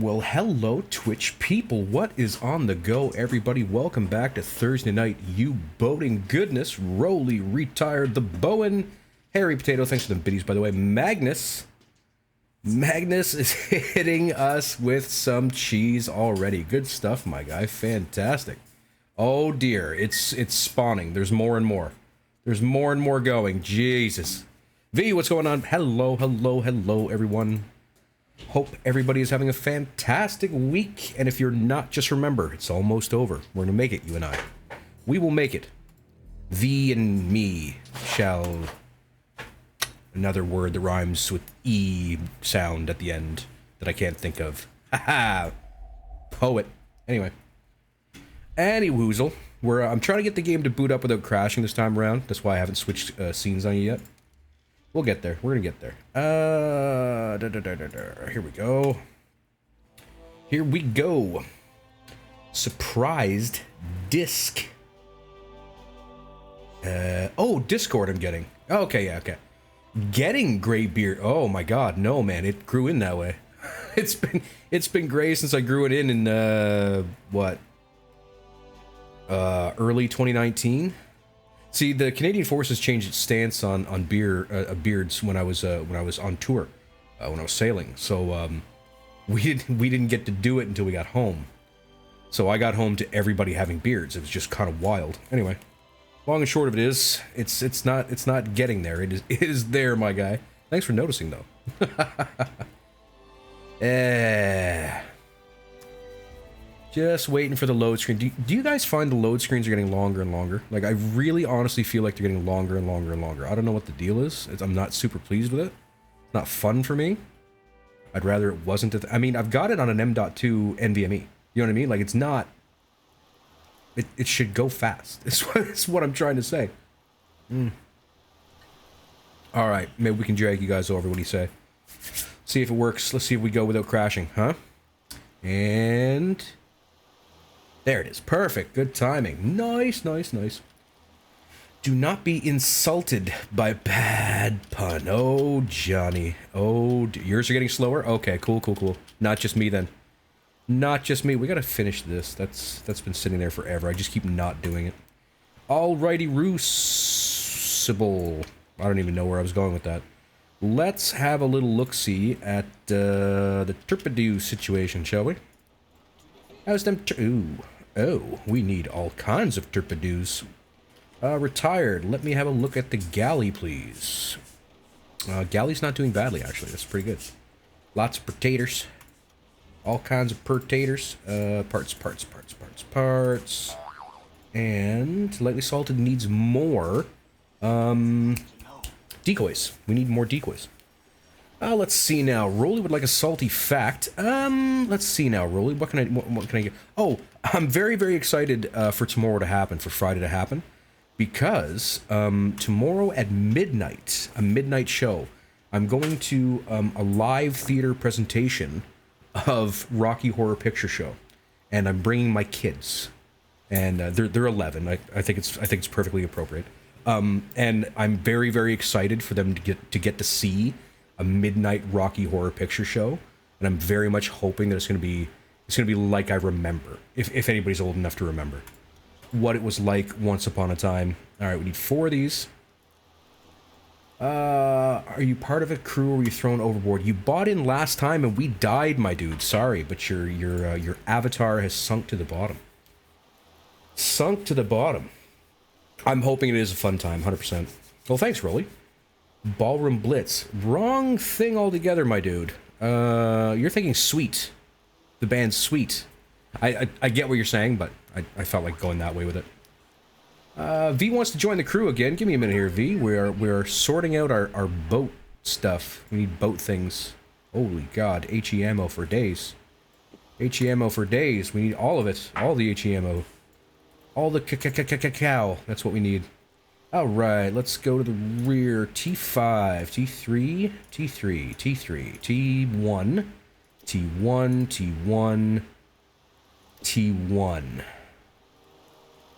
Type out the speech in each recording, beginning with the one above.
Well, hello, Twitch people. What is on the go, everybody? Welcome back to Thursday Night U-Boating Goodness. Roly retired the Bowen. Harry Potato, thanks for the biddies, by the way. Magnus is hitting us with some cheese already. Good stuff, my guy. Fantastic. Oh, dear. It's spawning. There's more and more. There's more and more going. Jesus. V, what's going on? Hello, everyone. Hope everybody is having a fantastic week, and if you're not, just remember, it's almost over. We're gonna make it, you and I. We will make it. V and me shall... Another word that rhymes with E sound at the end that I can't think of. Haha! Poet. Anyway. Woozle. I'm trying to get the game to boot up without crashing this time around. That's why I haven't switched scenes on you yet. We'll get there. We're gonna get there. Here we go. Here we go. Surprised disc. Oh, Discord I'm getting. Okay, yeah, okay. Getting gray beard. Oh my god, no man, it grew in that way. It's been gray since I grew it in what? Early 2019. See, the Canadian Forces changed its stance on beards when I was on tour, when I was sailing. So we didn't get to do it until we got home. So I got home to everybody having beards. It was just kind of wild. Anyway, long and short of it is, it's not getting there. It is there, my guy. Thanks for noticing, though. Just waiting for the load screen. Do you guys find the load screens are getting longer and longer? Like, I really honestly feel like they're getting longer and longer and longer. I don't know what the deal is. I'm not super pleased with it. It's not fun for me. I'd rather it wasn't. I mean, I've got it on an M.2 NVMe. You know what I mean? Like, it's not... It should go fast. It's what I'm trying to say. Alright, maybe we can drag you guys over. What do you say? See if it works. Let's see if we go without crashing, huh? And... there it is. Perfect. Good timing. Nice. Do not be insulted by bad pun. Oh, Johnny. Oh, yours are getting slower? Okay, cool. Not just me, then. Not just me. We gotta finish this. That's been sitting there forever. I just keep not doing it. Alrighty, Roosible. I don't even know where I was going with that. Let's have a little look-see at the Turpidoo situation, shall we? How's them... ooh. Oh, we need all kinds of Turpidoos. Retired. Let me have a look at the galley, please. Galley's not doing badly, actually. That's pretty good. Lots of potatoes. All kinds of potatoes. Parts. And lightly salted needs more. Decoys. We need more decoys. Let's see now. Rolly would like a salty fact. Let's see now, Rolly. What can I get? Oh, I'm very, very excited for tomorrow to happen, for Friday to happen, because tomorrow at midnight, a midnight show, I'm going to a live theater presentation of Rocky Horror Picture Show, and I'm bringing my kids, and they're 11. I think it's perfectly appropriate. And I'm very, very excited for them to get to see a midnight Rocky Horror Picture Show, and I'm very much hoping that it's gonna be like I remember, if anybody's old enough to remember what it was like once upon a time. All right, we need 4 of these. Are you part of a crew or were you thrown overboard? You bought in last time and we died, my dude. Sorry, but your avatar has sunk to the bottom. Sunk to the bottom. I'm hoping it is a fun time, 100%. Well, thanks, Rolly. Ballroom Blitz. Wrong thing altogether, my dude. You're thinking Sweet. The band Sweet. I get what you're saying, but I felt like going that way with it. V wants to join the crew again. Give me a minute here, V. We're sorting out our boat stuff. We need boat things. Holy God. HE ammo for days. HE ammo for days. We need all of it. All the HE ammo. All the cacao. That's what we need. Alright, let's go to the rear. T5, T3, T3, T3, T1, T1, T1, T1.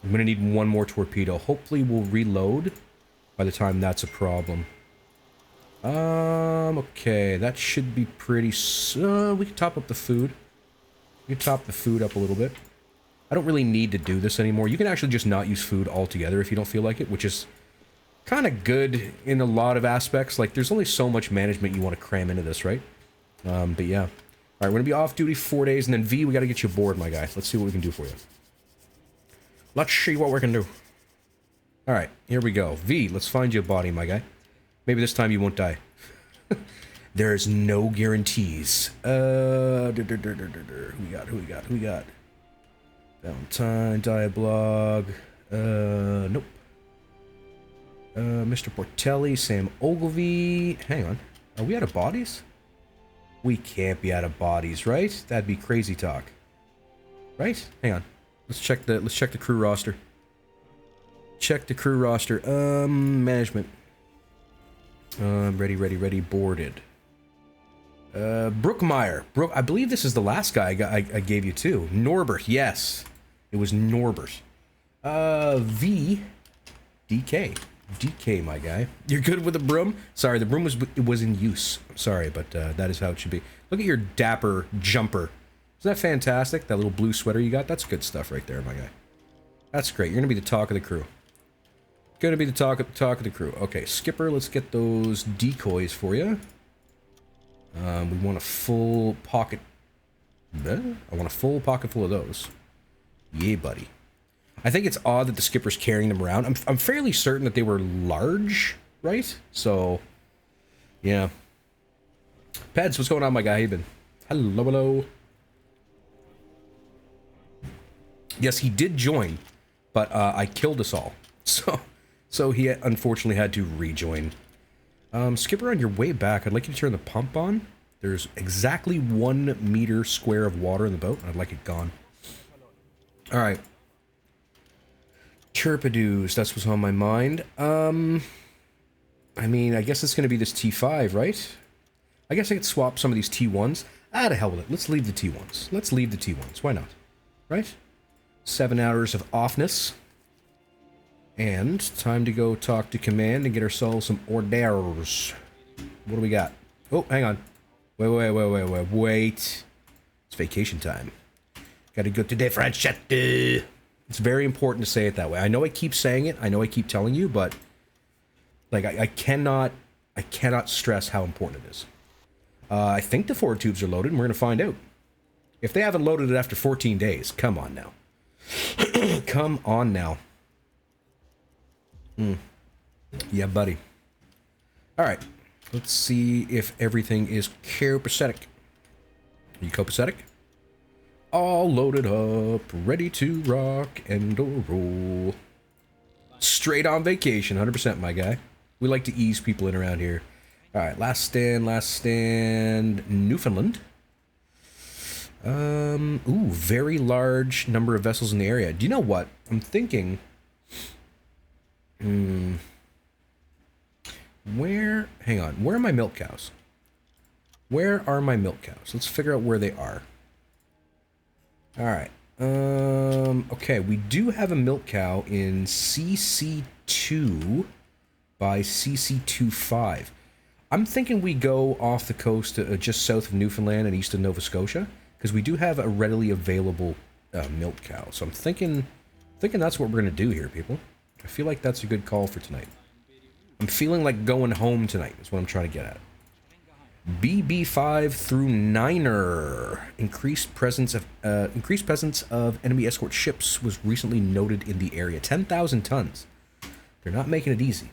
I'm gonna need one more torpedo. Hopefully we'll reload by the time that's a problem. Okay, that should be pretty... we can top up the food. You top the food up a little bit. I don't really need to do this anymore. You can actually just not use food altogether if you don't feel like it, which is kind of good in a lot of aspects. Like, there's only so much management you want to cram into this, right? But yeah. All right, we're going to be off duty 4 days, and then V, we got to get you aboard, my guy. Let's see what we can do for you. Let's see what we can do. All right, here we go. V, let's find you a body, my guy. Maybe this time you won't die. There's no guarantees. Who we got? Valentine, Diablog. Nope. Mr. Portelli, Sam Ogilvy. Hang on. Are we out of bodies? We can't be out of bodies, right? That'd be crazy talk. Right? Hang on. Let's check the crew roster. Check the crew roster. Management. Ready, boarded. Brookmeyer. I believe this is the last guy I gave you too. Norbert, yes. It was Norbert. V. DK. DK, my guy. You're good with the broom? Sorry, the broom was in use. I'm sorry, but that is how it should be. Look at your dapper jumper. Isn't that fantastic? That little blue sweater you got? That's good stuff right there, my guy. That's great. You're going to be the talk of the crew. Gonna be the talk of the crew. Okay, Skipper, let's get those decoys for you. We want a full pocket. I want a full pocket full of those. Yeah, buddy. I think it's odd that the skipper's carrying them around. I'm fairly certain that they were large, right? So, yeah. Peds, what's going on, my guy? How you been? Hello. Yes, he did join, but I killed us all. So he unfortunately had to rejoin. Skipper, on your way back, I'd like you to turn the pump on. There's exactly 1 meter square of water in the boat. I'd like it gone. All right. Turpidoos, that's what's on my mind. I mean, I guess it's going to be this T5, right? I guess I could swap some of these T1s. Ah, to hell with it. Let's leave the T1s. Let's leave the T1s. Why not? Right? 7 hours of offness. And time to go talk to command and get ourselves some hors d'oeuvres. What do we got? Oh, hang on. Wait. It's vacation time. Gotta go to the French. It's very important to say it that way. I know I keep saying it. I know I keep telling you, but like I cannot stress how important it is. I think the forward tubes are loaded, and we're gonna find out. If they haven't loaded it after 14 days, come on now. Come on now. Yeah, buddy. Alright. Let's see if everything is copacetic. Are you copacetic? All loaded up, ready to rock and roll. Straight on vacation, 100%, my guy. We like to ease people in around here. Alright, last stand, Newfoundland. Ooh, very large number of vessels in the area. Do you know what? I'm thinking... Hang on, where are my milk cows? Where are my milk cows? Let's figure out where they are. Alright. Okay, we do have a milk cow in CC2 by CC25. I'm thinking we go off the coast just south of Newfoundland and east of Nova Scotia, because we do have a readily available milk cow. So I'm thinking that's what we're going to do here, people. I feel like that's a good call for tonight. I'm feeling like going home tonight is what I'm trying to get at. BB5 through Niner. Increased presence of enemy escort ships was recently noted in the area. 10,000 tons. They're not making it easy.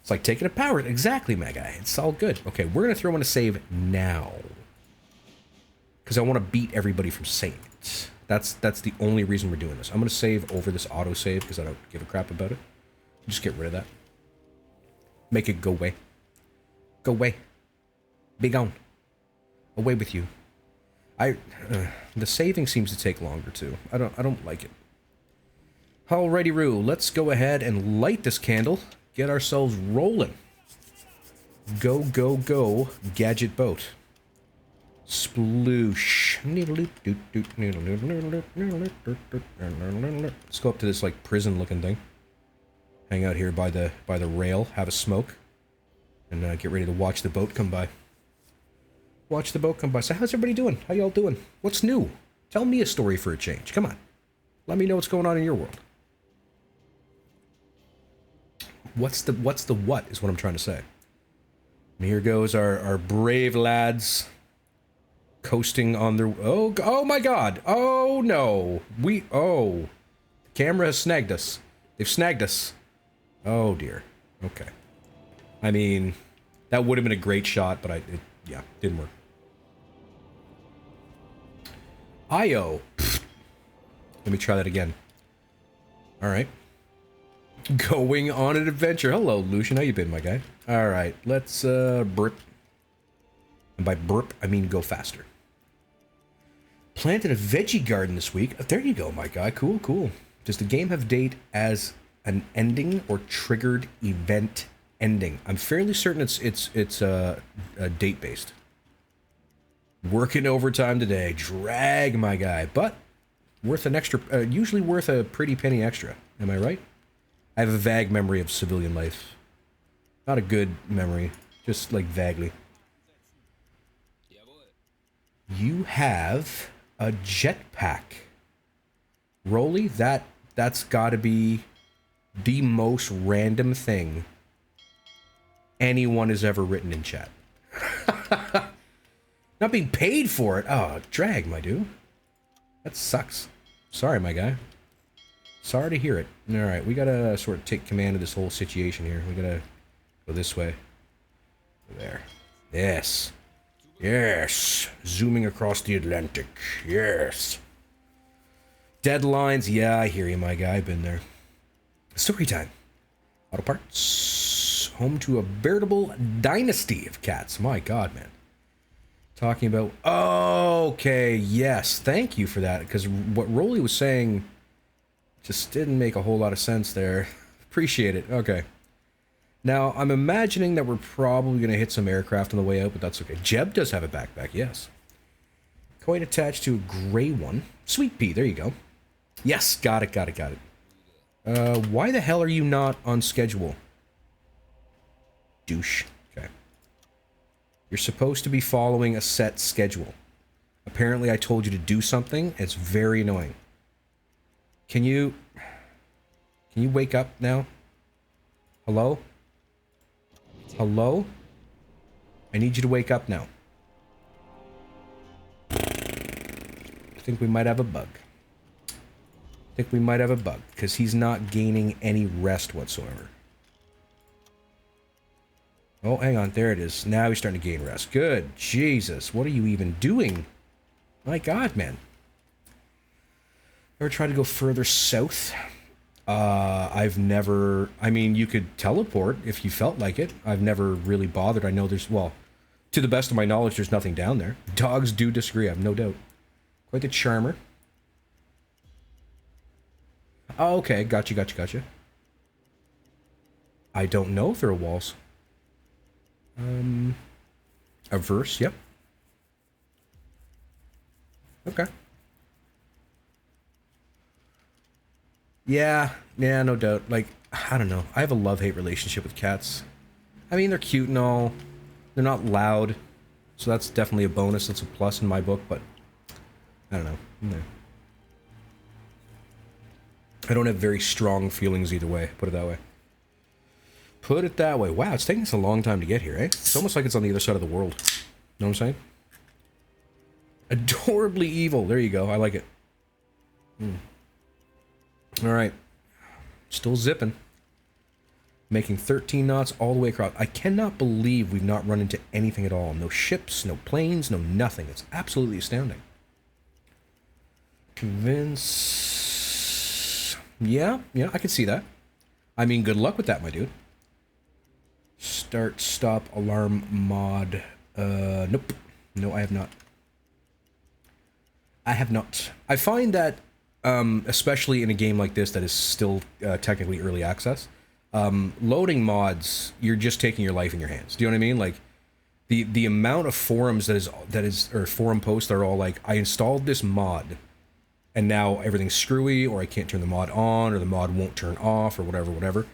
It's like taking a power. Exactly, my guy. It's all good. Okay, we're going to throw in a save now. Because I want to beat everybody from saying it. That's the only reason we're doing this. I'm going to save over this autosave because I don't give a crap about it. Just get rid of that. Make it go away. Go away. Be gone. Away with you. The saving seems to take longer too. I don't like it. Alrighty, Roo. Let's go ahead and light this candle. Get ourselves rolling. Go, go, go. Gadget boat. Sploosh. Let's go up to this like prison looking thing. Hang out here by the rail, have a smoke, and get ready to watch the boat come by. Watch the boat come by. So how's everybody doing? How y'all doing? What's new? Tell me a story for a change. Come on. Let me know what's going on in your world. What's the what is what I'm trying to say. And here goes our brave lads coasting on their... Oh my god. Oh no. The camera has snagged us. They've snagged us. Oh dear. Okay. I mean, that would have been a great shot, but yeah, didn't work. Io. Let me try that again. Alright. Going on an adventure. Hello, Lucian. How you been, my guy? Alright, let's burp. And by burp, I mean go faster. Planted a veggie garden this week. There you go, my guy. Cool, cool. Does the game have date as an ending or triggered event ending? I'm fairly certain it's date based. Working overtime today. Drag, my guy. But worth an extra, usually worth a pretty penny extra. Am I right? I have a vague memory of civilian life. Not a good memory. Just like vaguely. You have a jetpack. Rolly, that's gotta be the most random thing anyone has ever written in chat. Not being paid for it. Oh, drag, my dude. That sucks. Sorry, my guy. Sorry to hear it. Alright, we gotta sort of take command of this whole situation here. We gotta go this way. There. Yes. Yes. Zooming across the Atlantic. Yes. Deadlines. Yeah, I hear you, my guy. I've been there. Story time. Auto parts. Home to a veritable dynasty of cats. My god, man. Talking about... Okay, yes. Thank you for that. Because what Rolly was saying just didn't make a whole lot of sense there. Appreciate it. Okay. Now, I'm imagining that we're probably going to hit some aircraft on the way out, but that's okay. Jeb does have a backpack, yes. Coin attached to a gray one. Sweet pea, there you go. Yes, got it. Why the hell are you not on schedule? Douche. Okay. You're supposed to be following a set schedule. Apparently I told you to do something. It's very annoying. Can you wake up now? Hello? Hello? I need you to wake up now. I think we might have a bug. Because he's not gaining any rest whatsoever. Oh, hang on. There it is. Now he's starting to gain rest. Good. Jesus. What are you even doing? My god, man. Ever tried to go further south? I've never... I mean, you could teleport if you felt like it. I've never really bothered. I know there's... Well, to the best of my knowledge, there's nothing down there. Dogs do disagree, I have no doubt. Quite the charmer. Oh, okay. Gotcha. I don't know if there are walls. Averse, yep. Okay. Yeah, no doubt. Like, I don't know. I have a love-hate relationship with cats. I mean, they're cute and all. They're not loud. So that's definitely a bonus. That's a plus in my book, but... I don't know. No. I don't have very strong feelings either way. Put it that way. Put it that way. Wow, it's taking us a long time to get here, eh? It's almost like it's on the other side of the world. Know what I'm saying? Adorably evil. There you go. I like it. Alright. Still zipping. Making 13 knots all the way across. I cannot believe we've not run into anything at all. No ships, no planes, no nothing. It's absolutely astounding. Convince... Yeah, I can see that. I mean, good luck with that, my dude. Start, stop, alarm, mod. Nope. No, I have not. I find that, especially in a game like this that is still technically early access, loading mods, you're just taking your life in your hands. Do you know what I mean? Like, the amount of forums that is or forum posts that are all like, I installed this mod, and now everything's screwy, or I can't turn the mod on, or the mod won't turn off, or whatever.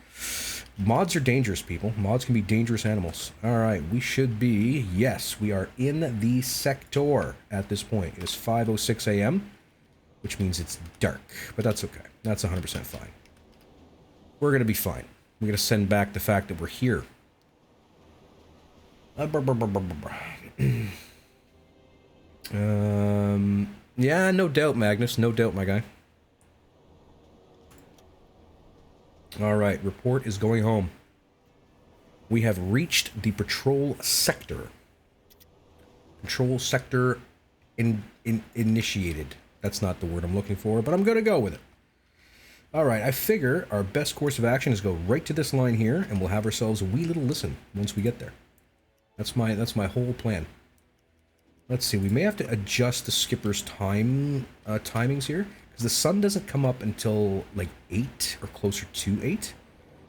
Mods are dangerous, people. Mods can be dangerous animals. Alright, we should be... Yes, we are in the sector at this point. It is 5:06 a.m., which means it's dark. But that's okay. That's 100% fine. We're going to be fine. We're going to send back the fact that we're here. Yeah, no doubt, Magnus. No doubt, my guy. Alright, report is going home. We have reached the patrol sector. Control sector initiated. That's not the word I'm looking for, but I'm going to go with it. Alright, I figure our best course of action is go right to this line here, and we'll have ourselves a wee little listen once we get there. That's my whole plan. Let's see, we may have to adjust the skipper's timings here, because the sun doesn't come up until like 8 or closer to 8.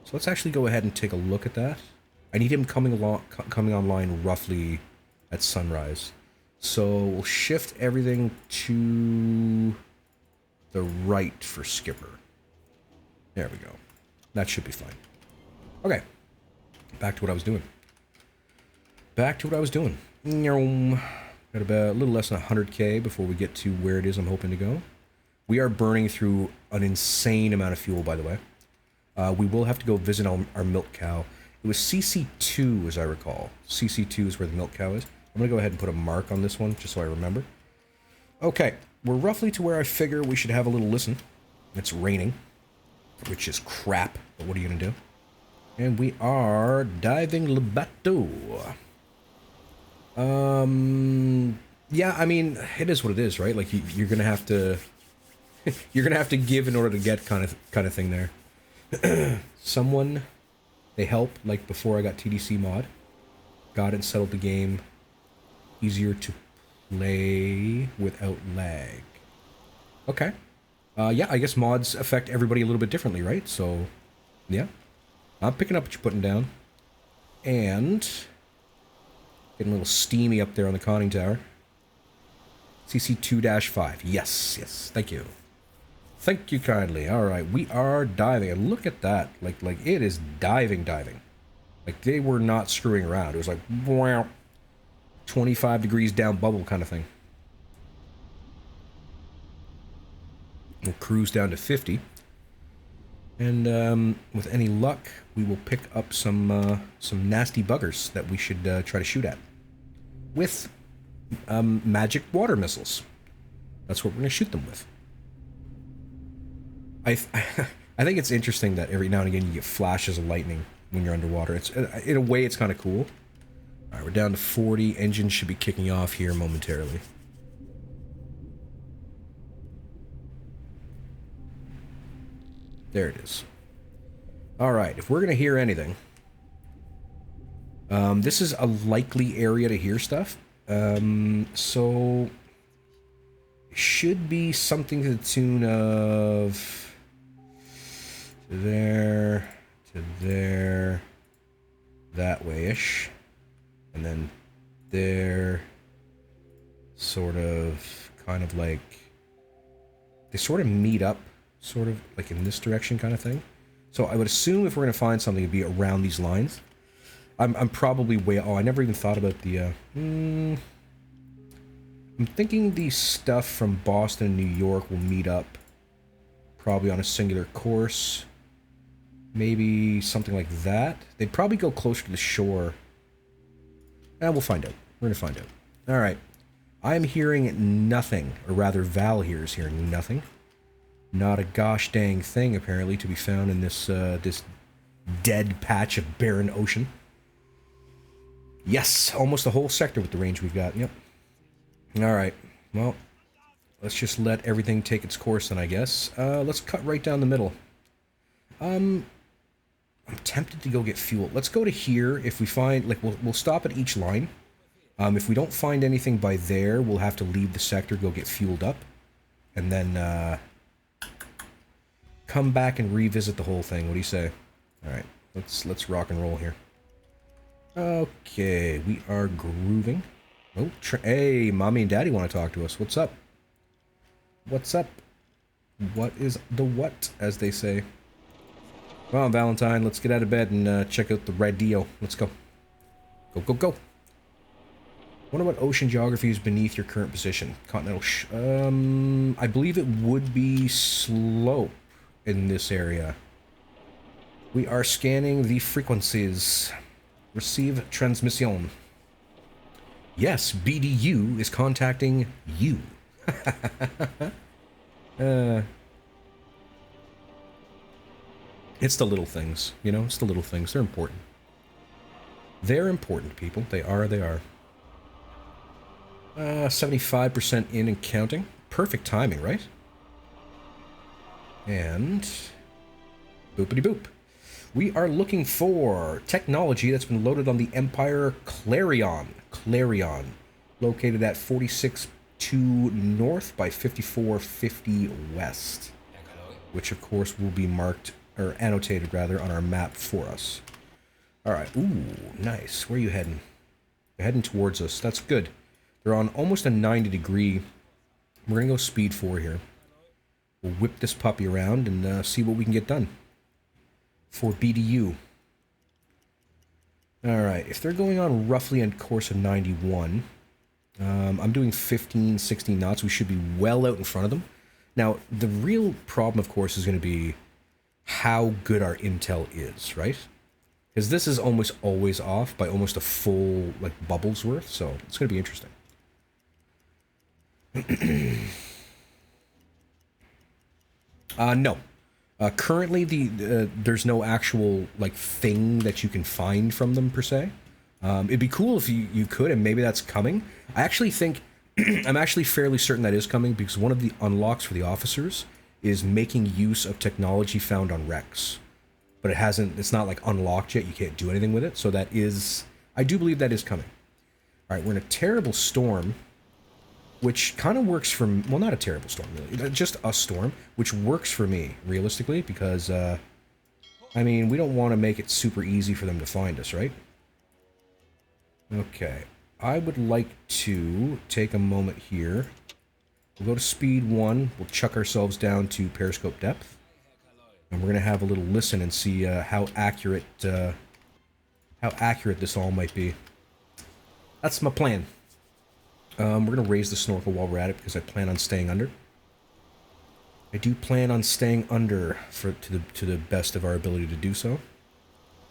So let's actually go ahead and take a look at that. I need him coming online roughly at sunrise. So we'll shift everything to the right for skipper. There we go. That should be fine. Okay. Back to what I was doing. Got about a little less than 100k before we get to where it is I'm hoping to go. We are burning through an insane amount of fuel, by the way. We will have to go visit our milk cow. It was CC2, as I recall. CC2 is where the milk cow is. I'm going to go ahead and put a mark on this one, just so I remember. Okay, we're roughly to where I figure we should have a little listen. It's raining, which is crap, but what are you going to do? And we are diving le bateau. Yeah, I mean, it is what it is, right? Like, you're going to have to... you're going to have to give in order to get kind of thing there. Someone, they help, like before I got TDC mod. Got it and settled the game. Easier to play without lag. Okay. Yeah, I guess mods affect everybody a little bit differently, right? So, yeah. I'm picking up what you're putting down. And... getting a little steamy up there on the conning tower. CC2-5. Yes, yes. Thank you. Thank you kindly. Alright, we are diving. And look at that. Like it is diving. Like, they were not screwing around. It was like, wow, 25 degrees down bubble kind of thing. We'll cruise down to 50. And with any luck, we will pick up some nasty buggers that we should try to shoot at. With magic water missiles. That's what we're going to shoot them with. I think it's interesting that every now and again you get flashes of lightning when you're underwater. It's in a way, it's kind of cool. All right, we're down to 40. Engine should be kicking off here momentarily. There it is. All right, if we're going to hear anything, this is a likely area to hear stuff. So it should be something to the tune of to there, that way-ish, and then there, sort of, kind of like, they sort of meet up, sort of like in this direction kind of thing. So I would assume if we're going to find something, it'd be around these lines. I'm probably way... Oh, I never even thought about the... I'm thinking the stuff from Boston and New York will meet up probably on a singular course. Maybe something like that. They'd probably go closer to the shore. And we'll find out. We're going to find out. All right. I'm hearing nothing. Or rather, Val here is hearing nothing. Not a gosh dang thing, apparently, to be found in this this dead patch of barren ocean. Yes, almost the whole sector with the range we've got. Yep. Alright, well, let's just let everything take its course then, I guess. Let's cut right down the middle. I'm tempted to go get fuel. Let's go to here. If we find, like, we'll stop at each line. If we don't find anything by there, we'll have to leave the sector, go get fueled up. And then, come back and revisit the whole thing. What do you say? Alright, let's rock and roll here. Okay, we are grooving. Oh, hey, mommy and daddy want to talk to us. What's up? What's up? What is the what, as they say? Come on, Valentine, let's get out of bed and check out the radio. Let's go. Go, go, go. Wonder what ocean geography is beneath your current position. Continental I believe it would be slope in this area. We are scanning the frequencies. Receive transmission. Yes, BDU is contacting you. It's the little things, you know? It's the little things. They're important. They're important, people. They are, they are. 75% in and counting. Perfect timing, right? And boopity boop. We are looking for technology that's been loaded on the Empire Clarion. Clarion. Located at 46.2 north by 54.50 west. Which, of course, will be marked, or annotated, rather, on our map for us. Alright. Ooh, nice. Where are you heading? You're heading towards us. That's good. They're on almost a 90 degree. We're going to go speed 4 here. We'll whip this puppy around and see what we can get done. For BDU. Alright, if they're going on roughly a course of 91, I'm doing 15, 16 knots. We should be well out in front of them. Now, the real problem, of course, is going to be how good our intel is, right? Because this is almost always off by almost a full, like, bubble's worth, so it's going to be interesting. No. Currently, there's no actual, like, thing that you can find from them, per se. It'd be cool if you could, and maybe that's coming. I actually think... I'm actually fairly certain that is coming, because one of the unlocks for the officers is making use of technology found on Rex. But it hasn't... It's not, like, unlocked yet. You can't do anything with it. So that is... I do believe that is coming. Alright, we're in a terrible storm, which kind of works for... Well, not a terrible storm, really. Just a storm, which works for me, realistically, because, I mean, we don't want to make it super easy for them to find us, right? Okay. I would like to take a moment here. We'll go to speed 1. We'll chuck ourselves down to periscope depth. And we're going to have a little listen and see how accurate this all might be. That's my plan. We're going to raise the snorkel while we're at it because I plan on staying under. I do plan on staying under to the best of our ability to do so.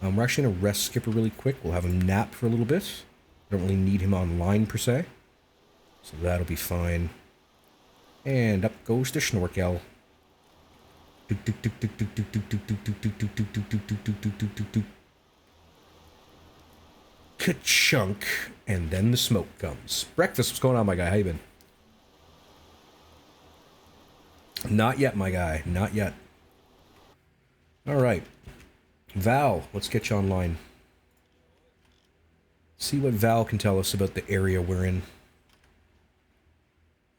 We're actually going to rest Skipper really quick. We'll have him nap for a little bit. I don't really need him online per se. So that'll be fine. And up goes the snorkel. Ka-chunk. And then the smoke comes. Breakfast, what's going on, my guy? How you been? Not yet, my guy. Not yet. Alright. Val, let's get you online. See what Val can tell us about the area we're in.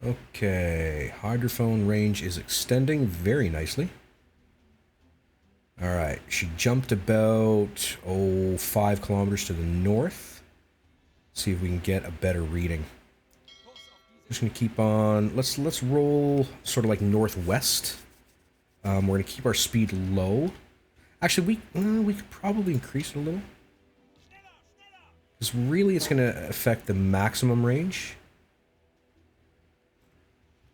Okay. Hydrophone range is extending very nicely. Alright. She jumped about, 5 kilometers to the north. See if we can get a better reading. Just gonna keep on. Let's roll sort of like northwest. We're gonna keep our speed low. Actually, we could probably increase it a little. Because really, it's gonna affect the maximum range.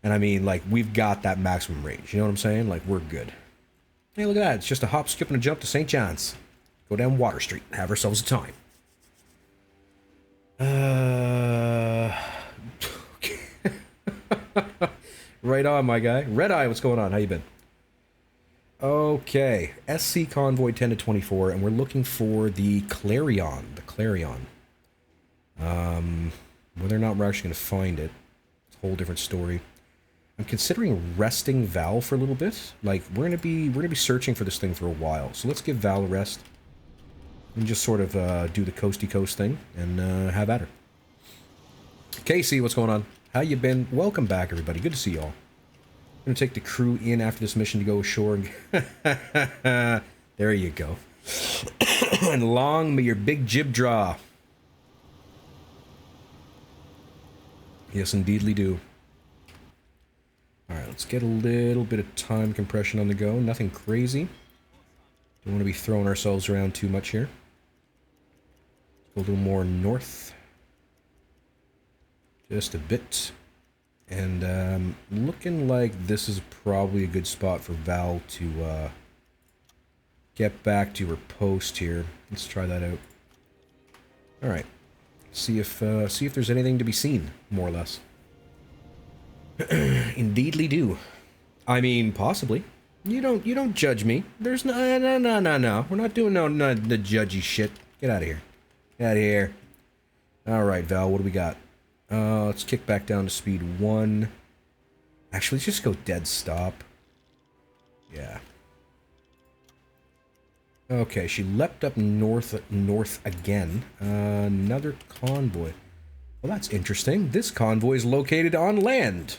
And I mean, like, we've got that maximum range. You know what I'm saying? Like, we're good. Hey, look at that! It's just a hop, skip, and a jump to St. John's. Go down Water Street and have ourselves a time. Right on, my guy. Red Eye, what's going on? How you been? Okay. SC Convoy 10 to 24, and we're looking for the Clarion. The Clarion. Whether or not we're actually going to find it, it's a whole different story. I'm considering resting Val for a little bit. Like, we're gonna be searching for this thing for a while. So let's give Val a rest. And just sort of do the coasty coast thing and have at her. Casey, what's going on? How you been? Welcome back, everybody. Good to see y'all. I'm gonna take the crew in after this mission to go ashore. And there you go. And long may your big jib draw. Yes, indeedly do. Alright, let's get a little bit of time compression on the go. Nothing crazy. Don't want to be throwing ourselves around too much here. Go a little more north. Just a bit. And looking like this is probably a good spot for Val to get back to her post here. Let's try that out. Alright. See if there's anything to be seen, more or less. Indeedly do. I mean, possibly. You don't judge me. There's no. We're not doing no the judgy shit. Get out of here. Get out of here. Alright, Val, what do we got? Let's kick back down to speed 1. Actually, let's just go dead stop. Yeah. Okay, she leapt up north again. Another convoy. Well, that's interesting. This convoy is located on land.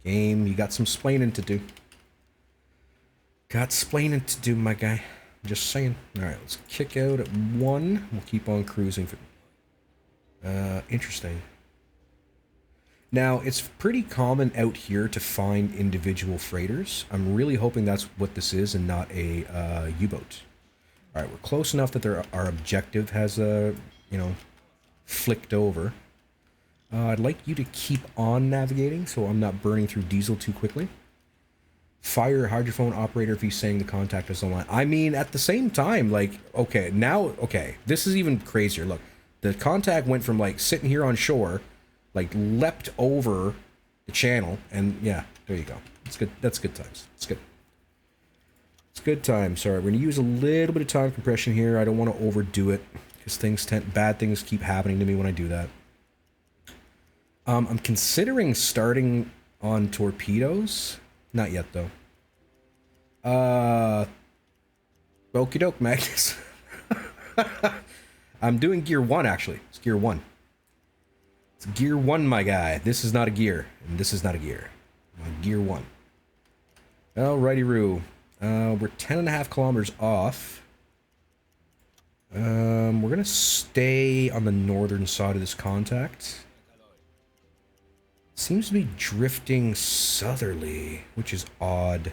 Game, you got some splaining to do. Got splaining to do, my guy. Just saying. Alright, let's kick out at 1. We'll keep on cruising for... interesting. Now, it's pretty common out here to find individual freighters. I'm really hoping that's what this is and not a U-boat. Alright, we're close enough that our objective has, flicked over. I'd like you to keep on navigating so I'm not burning through diesel too quickly. Fire hydrophone operator if he's saying the contact is online. I mean, at the same time, like, okay, this is even crazier. Look, the contact went from, like, sitting here on shore, like, leapt over the channel, and, yeah, there you go. It's good. That's good times. It's good. It's good times. Sorry, we're going to use a little bit of time compression here. I don't want to overdo it, because bad things keep happening to me when I do that. I'm considering starting on torpedoes. Not yet, though. Okie doke, Magnus. I'm doing gear 1, actually. It's gear 1. It's gear 1, my guy. This is not a gear, and this is not a gear. Gear 1. Alrighty-roo. We're 10.5 kilometers off. We're gonna stay on the northern side of this contact. Seems to be drifting southerly, which is odd.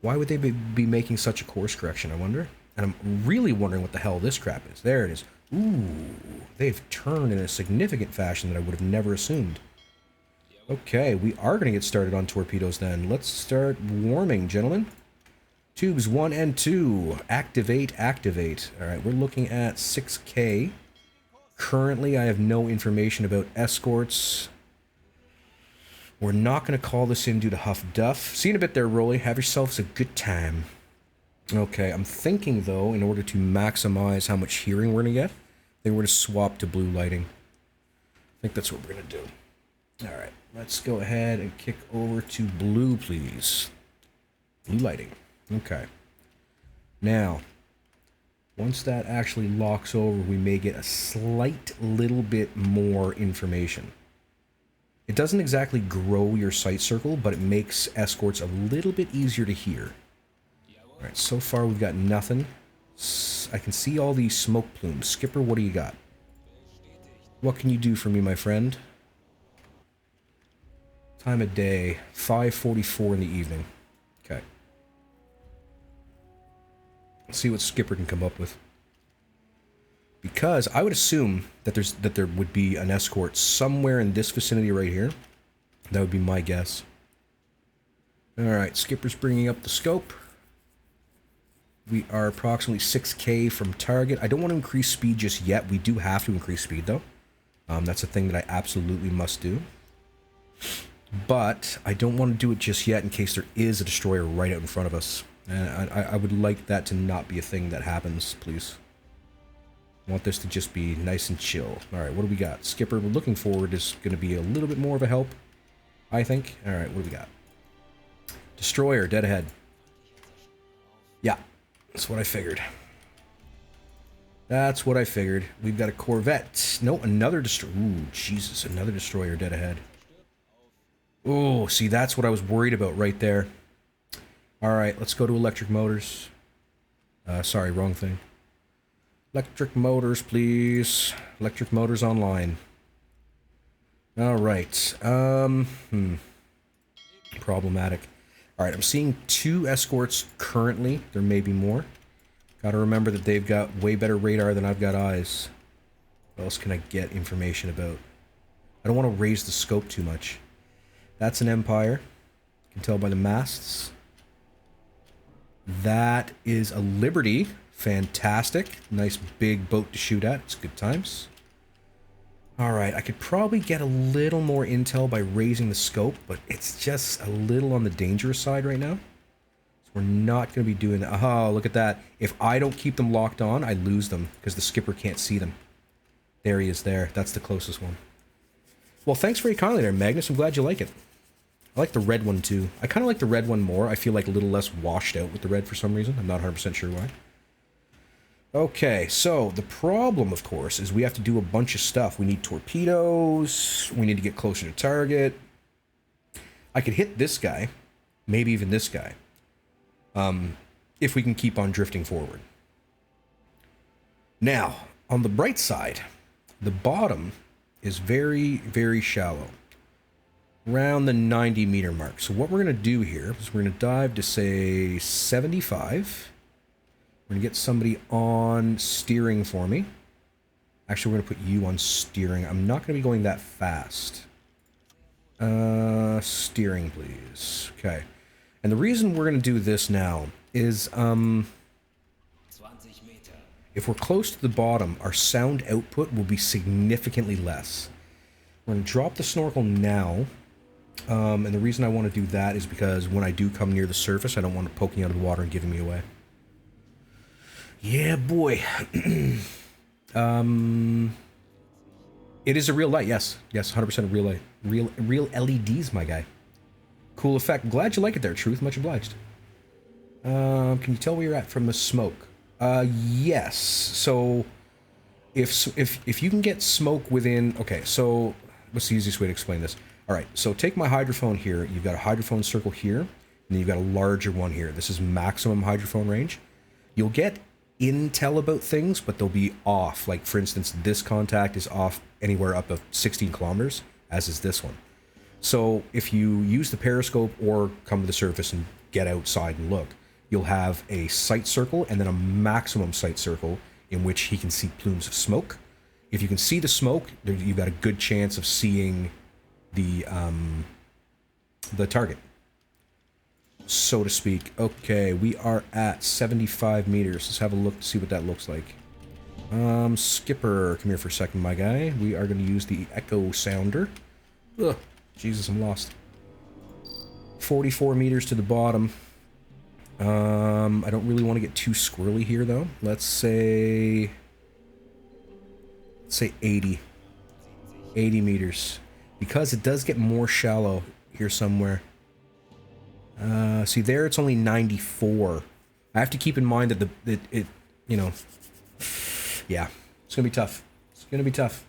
Why would they be making such a course correction, I wonder? And I'm really wondering what the hell this crap is. There it is. Ooh, they've turned in a significant fashion that I would have never assumed. Okay, we are going to get started on torpedoes then. Let's start warming, gentlemen. Tubes 1 and 2. Activate, activate. Alright, we're looking at 6K. Currently, I have no information about escorts. We're not going to call this in due to Huff Duff. See you in a bit there, Rolly. Have yourselves a good time. Okay, I'm thinking, though, in order to maximize how much hearing we're going to get, they were to swap to blue lighting. I think that's what we're going to do. Alright, let's go ahead and kick over to blue, please. Blue lighting. Okay. Now, once that actually locks over, we may get a slight little bit more information. It doesn't exactly grow your sight circle, but it makes escorts a little bit easier to hear. Alright, so far we've got nothing. I can see all these smoke plumes. Skipper, what do you got? What can you do for me, my friend? Time of day, 5:44 in the evening. Okay. Let's see what Skipper can come up with. Because I would assume that there would be an escort somewhere in this vicinity right here. That would be my guess. Alright, Skipper's bringing up the scope. We are approximately 6K from target. I don't want to increase speed just yet. We do have to increase speed, though. That's a thing that I absolutely must do. But I don't want to do it just yet in case there is a destroyer right out in front of us. And I would like that to not be a thing that happens, please. I want this to just be nice and chill. Alright, what do we got? Skipper, we're looking forward is going to be a little bit more of a help, I think. Alright, what do we got? Destroyer, dead ahead. Yeah, that's what I figured. That's what I figured. We've got a Corvette. No, another destroyer. Ooh, Jesus, another destroyer dead ahead. Oh, see, that's what I was worried about right there. Alright, let's go to electric motors. Sorry, wrong thing. Electric motors, please. Electric motors online. Alright. Problematic. All right, I'm seeing 2 escorts currently. There may be more. Got to remember that they've got way better radar than I've got eyes. What else can I get information about? I don't want to raise the scope too much. That's an Empire. You can tell by the masts. That is a Liberty. Fantastic. Nice big boat to shoot at. It's good times. Alright, I could probably get a little more intel by raising the scope, but it's just a little on the dangerous side right now. So we're not going to be doing that. Aha, look at that. If I don't keep them locked on, I lose them, because the skipper can't see them. There he is there. That's the closest one. Well, thanks very kindly there, Magnus. I'm glad you like it. I like the red one, too. I kind of like the red one more. I feel like a little less washed out with the red for some reason. I'm not 100% sure why. Okay, so the problem, of course, is we have to do a bunch of stuff. We need torpedoes. We need to get closer to target. I could hit this guy, maybe even this guy, if we can keep on drifting forward. Now, on the bright side, the bottom is very, very shallow, around the 90-meter mark. So what we're going to do here is we're going to dive to, say, 75. We're going to get somebody on steering for me. Actually, we're going to put you on steering. I'm not going to be going that fast. Steering, please. Okay. And the reason we're going to do this now is, if we're close to the bottom, our sound output will be significantly less. We're going to drop the snorkel now. And the reason I want to do that is because when I do come near the surface, I don't want it poking out of the water and giving me away. Yeah, boy. It is a real light, yes. Yes, 100% a real light. Real LEDs, my guy. Cool effect. Glad you like it there, Truth. Much obliged. Can you tell where you're at from the smoke? Yes. So, if you can get smoke within... Okay, so what's the easiest way to explain this? All right, so take my hydrophone here. You've got a hydrophone circle here, and then you've got a larger one here. This is maximum hydrophone range. You'll get intel about things, but they'll be off. Like, for instance, this contact is off anywhere up to 16 kilometers, as is this one. So if you use the periscope or come to the surface and get outside and look, you'll have a sight circle and then a maximum sight circle in which he can see plumes of smoke. If you can see the smoke, you've got a good chance of seeing the target, so to speak. Okay, we are at 75 meters. Let's have a look to see what that looks like. Skipper, come here for a second, my guy. We are going to use the echo sounder. Ugh, Jesus, I'm lost. 44 meters to the bottom. I don't really want to get too squirrely here, though. Let's say 80 meters, because it does get more shallow here somewhere. See there, it's only 94. I have to keep in mind that it you know, yeah, it's gonna be tough. It's gonna be tough.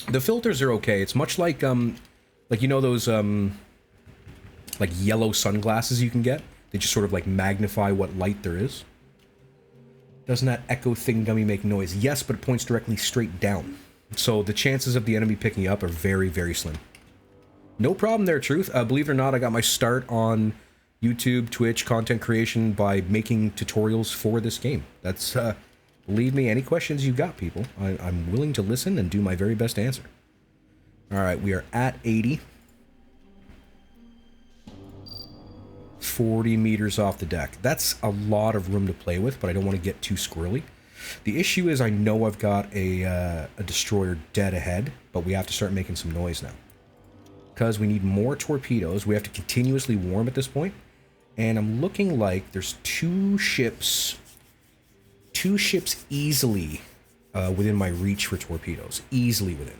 The filters are okay. It's much like you know those like yellow sunglasses you can get. They just sort of like magnify what light there is. Doesn't that echo thing-gummy make noise? Yes, but it points directly straight down. So the chances of the enemy picking you up are very, very slim. No problem there, Truth. Believe it or not, I got my start on YouTube, Twitch, content creation by making tutorials for this game. That's, believe me, any questions you got, people, I'm willing to listen and do my very best to answer. Alright, we are at 80. 40 meters off the deck. That's a lot of room to play with, but I don't want to get too squirrely. The issue is I know I've got a destroyer dead ahead, but we have to start making some noise now. Because we need more torpedoes. We have to continuously warm at this point. And I'm looking like there's two ships easily within my reach for torpedoes. Easily within.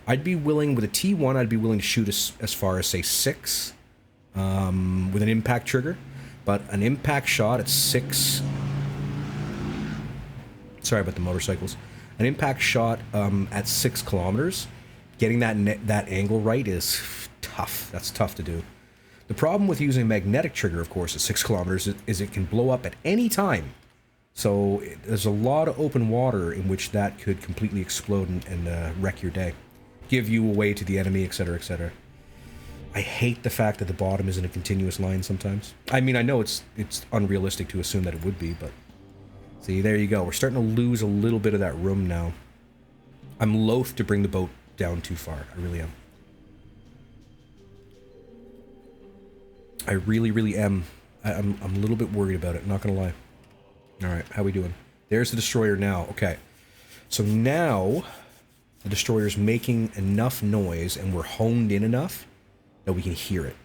I'd be willing, with a T1, I'd be willing to shoot as far as, say, 6 with an impact trigger. But an impact shot at 6... Sorry about the motorcycles. An impact shot at 6 kilometers, getting that angle right is tough. That's tough to do. The problem with using a magnetic trigger, of course, at 6 kilometers is it can blow up at any time. So there's a lot of open water in which that could completely explode and wreck your day. Give you away to the enemy, etc., etc. I hate the fact that the bottom isn't a continuous line sometimes. I mean, I know it's unrealistic to assume that it would be, but... See, there you go. We're starting to lose a little bit of that room now. I'm loath to bring the boat down too far. I really am. I really, really am. I'm a little bit worried about it, not gonna lie. Alright, how we doing? There's the destroyer now. Okay. So now, the destroyer's making enough noise, and we're honed in enough that we can hear it.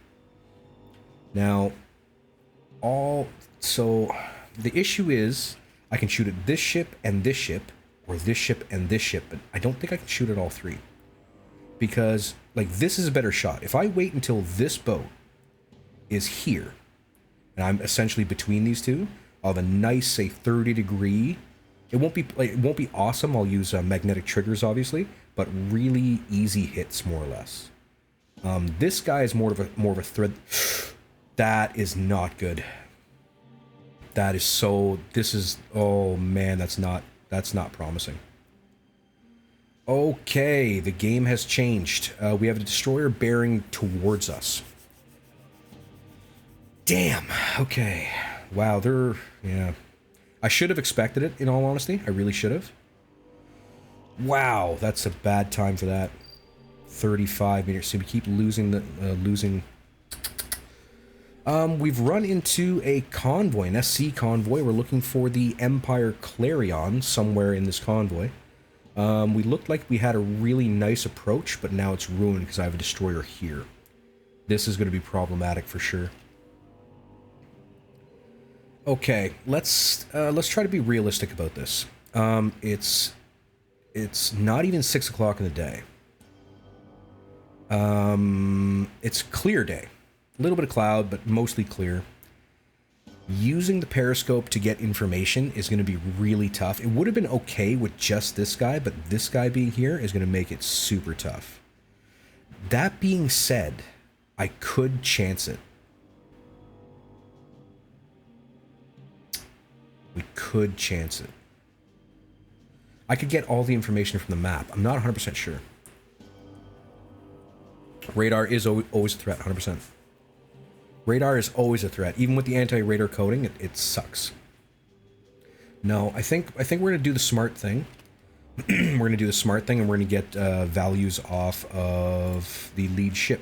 Now, so, the issue is, I can shoot at this ship and this ship, or this ship and this ship, but I don't think I can shoot at all three. Because, like, this is a better shot. If I wait until this boat is here, and I'm essentially between these two, I'll have a nice, say, 30-degree... It won't be awesome. I'll use magnetic triggers, obviously, but really easy hits, more or less. This guy is more of a threat. That is not good. That is so... This is... Oh, man, that's not promising. Okay, the game has changed. We have a destroyer bearing towards us. Damn. Okay. Wow, yeah. I should have expected it, in all honesty. I really should have. Wow, that's a bad time for that. 35 meters. So we keep losing the... We've run into a convoy, an SC convoy. We're looking for the Empire Clarion somewhere in this convoy. We looked like we had a really nice approach, but now it's ruined because I have a destroyer here. This is going to be problematic for sure. Okay, let's try to be realistic about this. It's not even 6 o'clock in the day. It's clear day. A little bit of cloud, but mostly clear. Using the periscope to get information is going to be really tough. It would have been okay with just this guy, but this guy being here is going to make it super tough. That being said, I could chance it. We could chance it. I could get all the information from the map. I'm not 100% sure. Radar is always a threat, 100%. Radar is always a threat. Even with the anti-radar coating, it sucks. No, I think we're going to do the smart thing. We're going to do the smart thing, and we're going to get values off of the lead ship.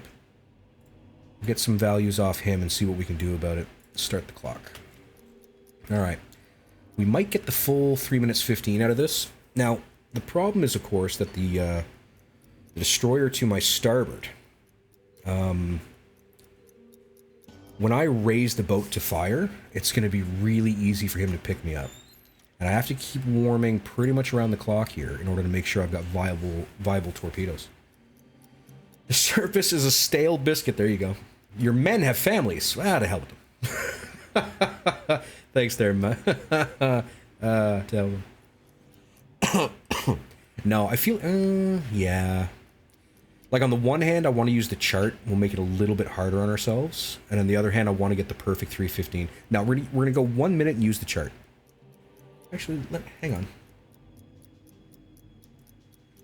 We'll get some values off him and see what we can do about it. Start the clock. Alright. We might get the full 3 minutes 15 out of this. Now, the problem is, of course, that the destroyer to my starboard... when I raise the boat to fire, it's going to be really easy for him to pick me up. And I have to keep warming pretty much around the clock here in order to make sure I've got viable torpedoes. The surface is a stale biscuit. There you go. Your men have families. Ah, to hell with them. Thanks there, man. Tell them. No, I feel... yeah. Like, on the one hand, I want to use the chart. We'll make it a little bit harder on ourselves. And on the other hand, I want to get the perfect 315. Now, we're going to go 1 minute and use the chart. Actually, hang on.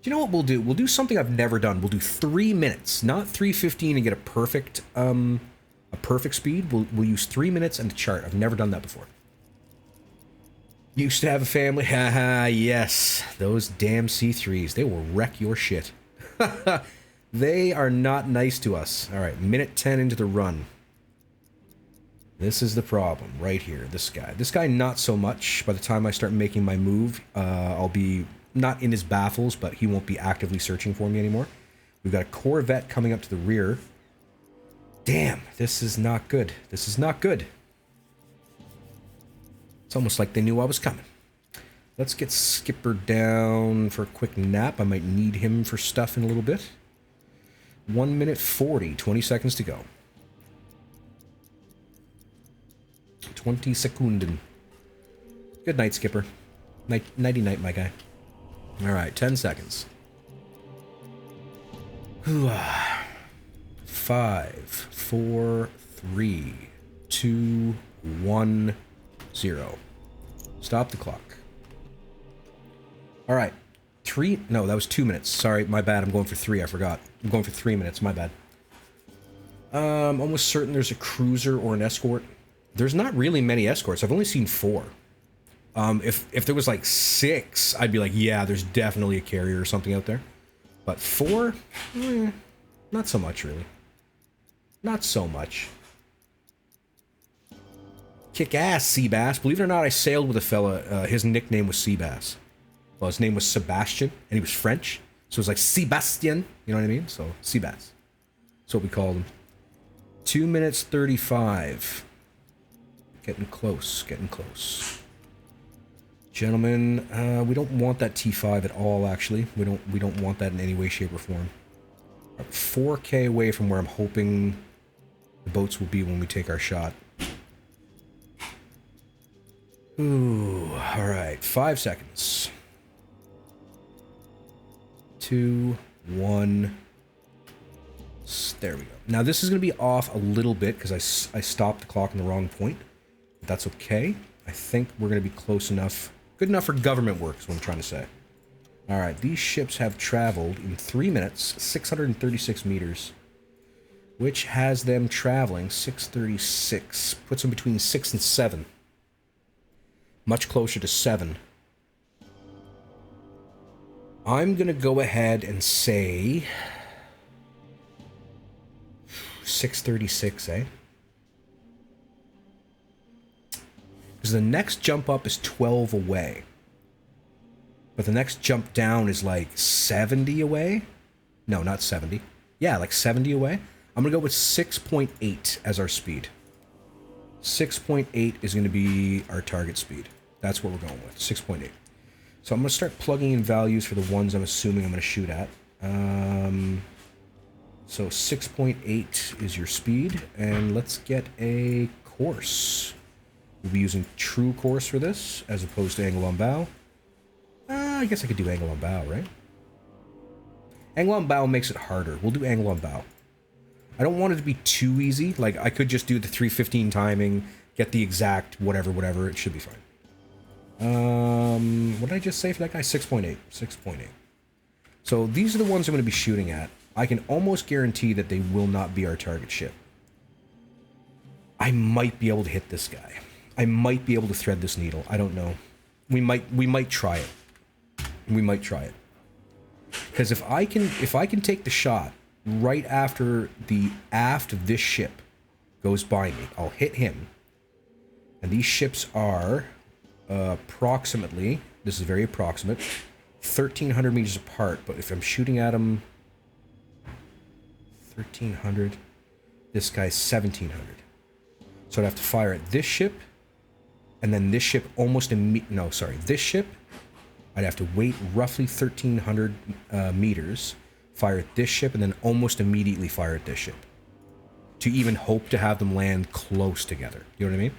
Do you know what we'll do? We'll do something I've never done. We'll do 3 minutes, not 315 and get a perfect speed. We'll use 3 minutes and the chart. I've never done that before. Used to have a family. Haha, yes. Those damn C3s. They will wreck your shit. They are not nice to us. Alright, minute 10 into the run. This is the problem, right here. This guy. This guy, not so much. By the time I start making my move, I'll be not in his baffles, but he won't be actively searching for me anymore. We've got a Corvette coming up to the rear. Damn, this is not good. This is not good. It's almost like they knew I was coming. Let's get Skipper down for a quick nap. I might need him for stuff in a little bit. 1 minute 40, 20 seconds to go. 20 sekunden. Good night, Skipper. Nighty night, my guy. Alright, 10 seconds. 5, 4, 3, 2, 1, 0. Stop the clock. Alright. 3... No, that was 2 minutes. Sorry, my bad. I'm going for 3. I forgot. I'm going for 3 minutes. My bad. I'm almost certain there's a cruiser or an escort. There's not really many escorts. I've only seen 4. If there was like 6, I'd be like, yeah, there's definitely a carrier or something out there. But 4? Not so much, really. Not so much. Kick ass, Seabass. Believe it or not, I sailed with a fella. His nickname was Seabass. Well, his name was Sebastian, and he was French. So it was like Sebastian. You know what I mean? So, Seabass. That's what we called him. 2 minutes 35. Getting close, getting close. Gentlemen, we don't want that T5 at all, actually. We don't want that in any way, shape, or form. 4K away from where I'm hoping the boats will be when we take our shot. Ooh, alright. 5 seconds. 2, 1. There we go. Now, this is going to be off a little bit because I stopped the clock in the wrong point. But that's okay. I think we're going to be close enough. Good enough for government work is what I'm trying to say. Alright, these ships have traveled in 3 minutes, 636 meters. Which has them traveling 636. Puts them between 6 and 7. Much closer to 7. I'm going to go ahead and say 636, eh? Because the next jump up is 12 away. But the next jump down is like 70 away? No, not 70. Yeah, like 70 away. I'm going to go with 6.8 as our speed. 6.8 is going to be our target speed. That's what we're going with, 6.8. So I'm going to start plugging in values for the ones I'm assuming I'm going to shoot at. So 6.8 is your speed, and let's get a course. We'll be using true course for this, as opposed to angle on bow. I guess I could do angle on bow, right? Angle on bow makes it harder. We'll do angle on bow. I don't want it to be too easy. Like, I could just do the 315 timing, get the exact whatever. It should be fine. What did I just say for that guy? 6.8. 6.8. So these are the ones I'm going to be shooting at. I can almost guarantee that they will not be our target ship. I might be able to hit this guy. I might be able to thread this needle. I don't know. We might try it. We might try it. Because if I can take the shot right after the aft of this ship goes by me, I'll hit him. And these ships are approximately, this is very approximate, 1,300 meters apart. But if I'm shooting at them, 1,300, this guy's 1,700. So I'd have to fire at this ship, and then this ship almost this ship, I'd have to wait roughly 1,300 meters, fire at this ship, and then almost immediately fire at this ship. To even hope to have them land close together. You know what I mean?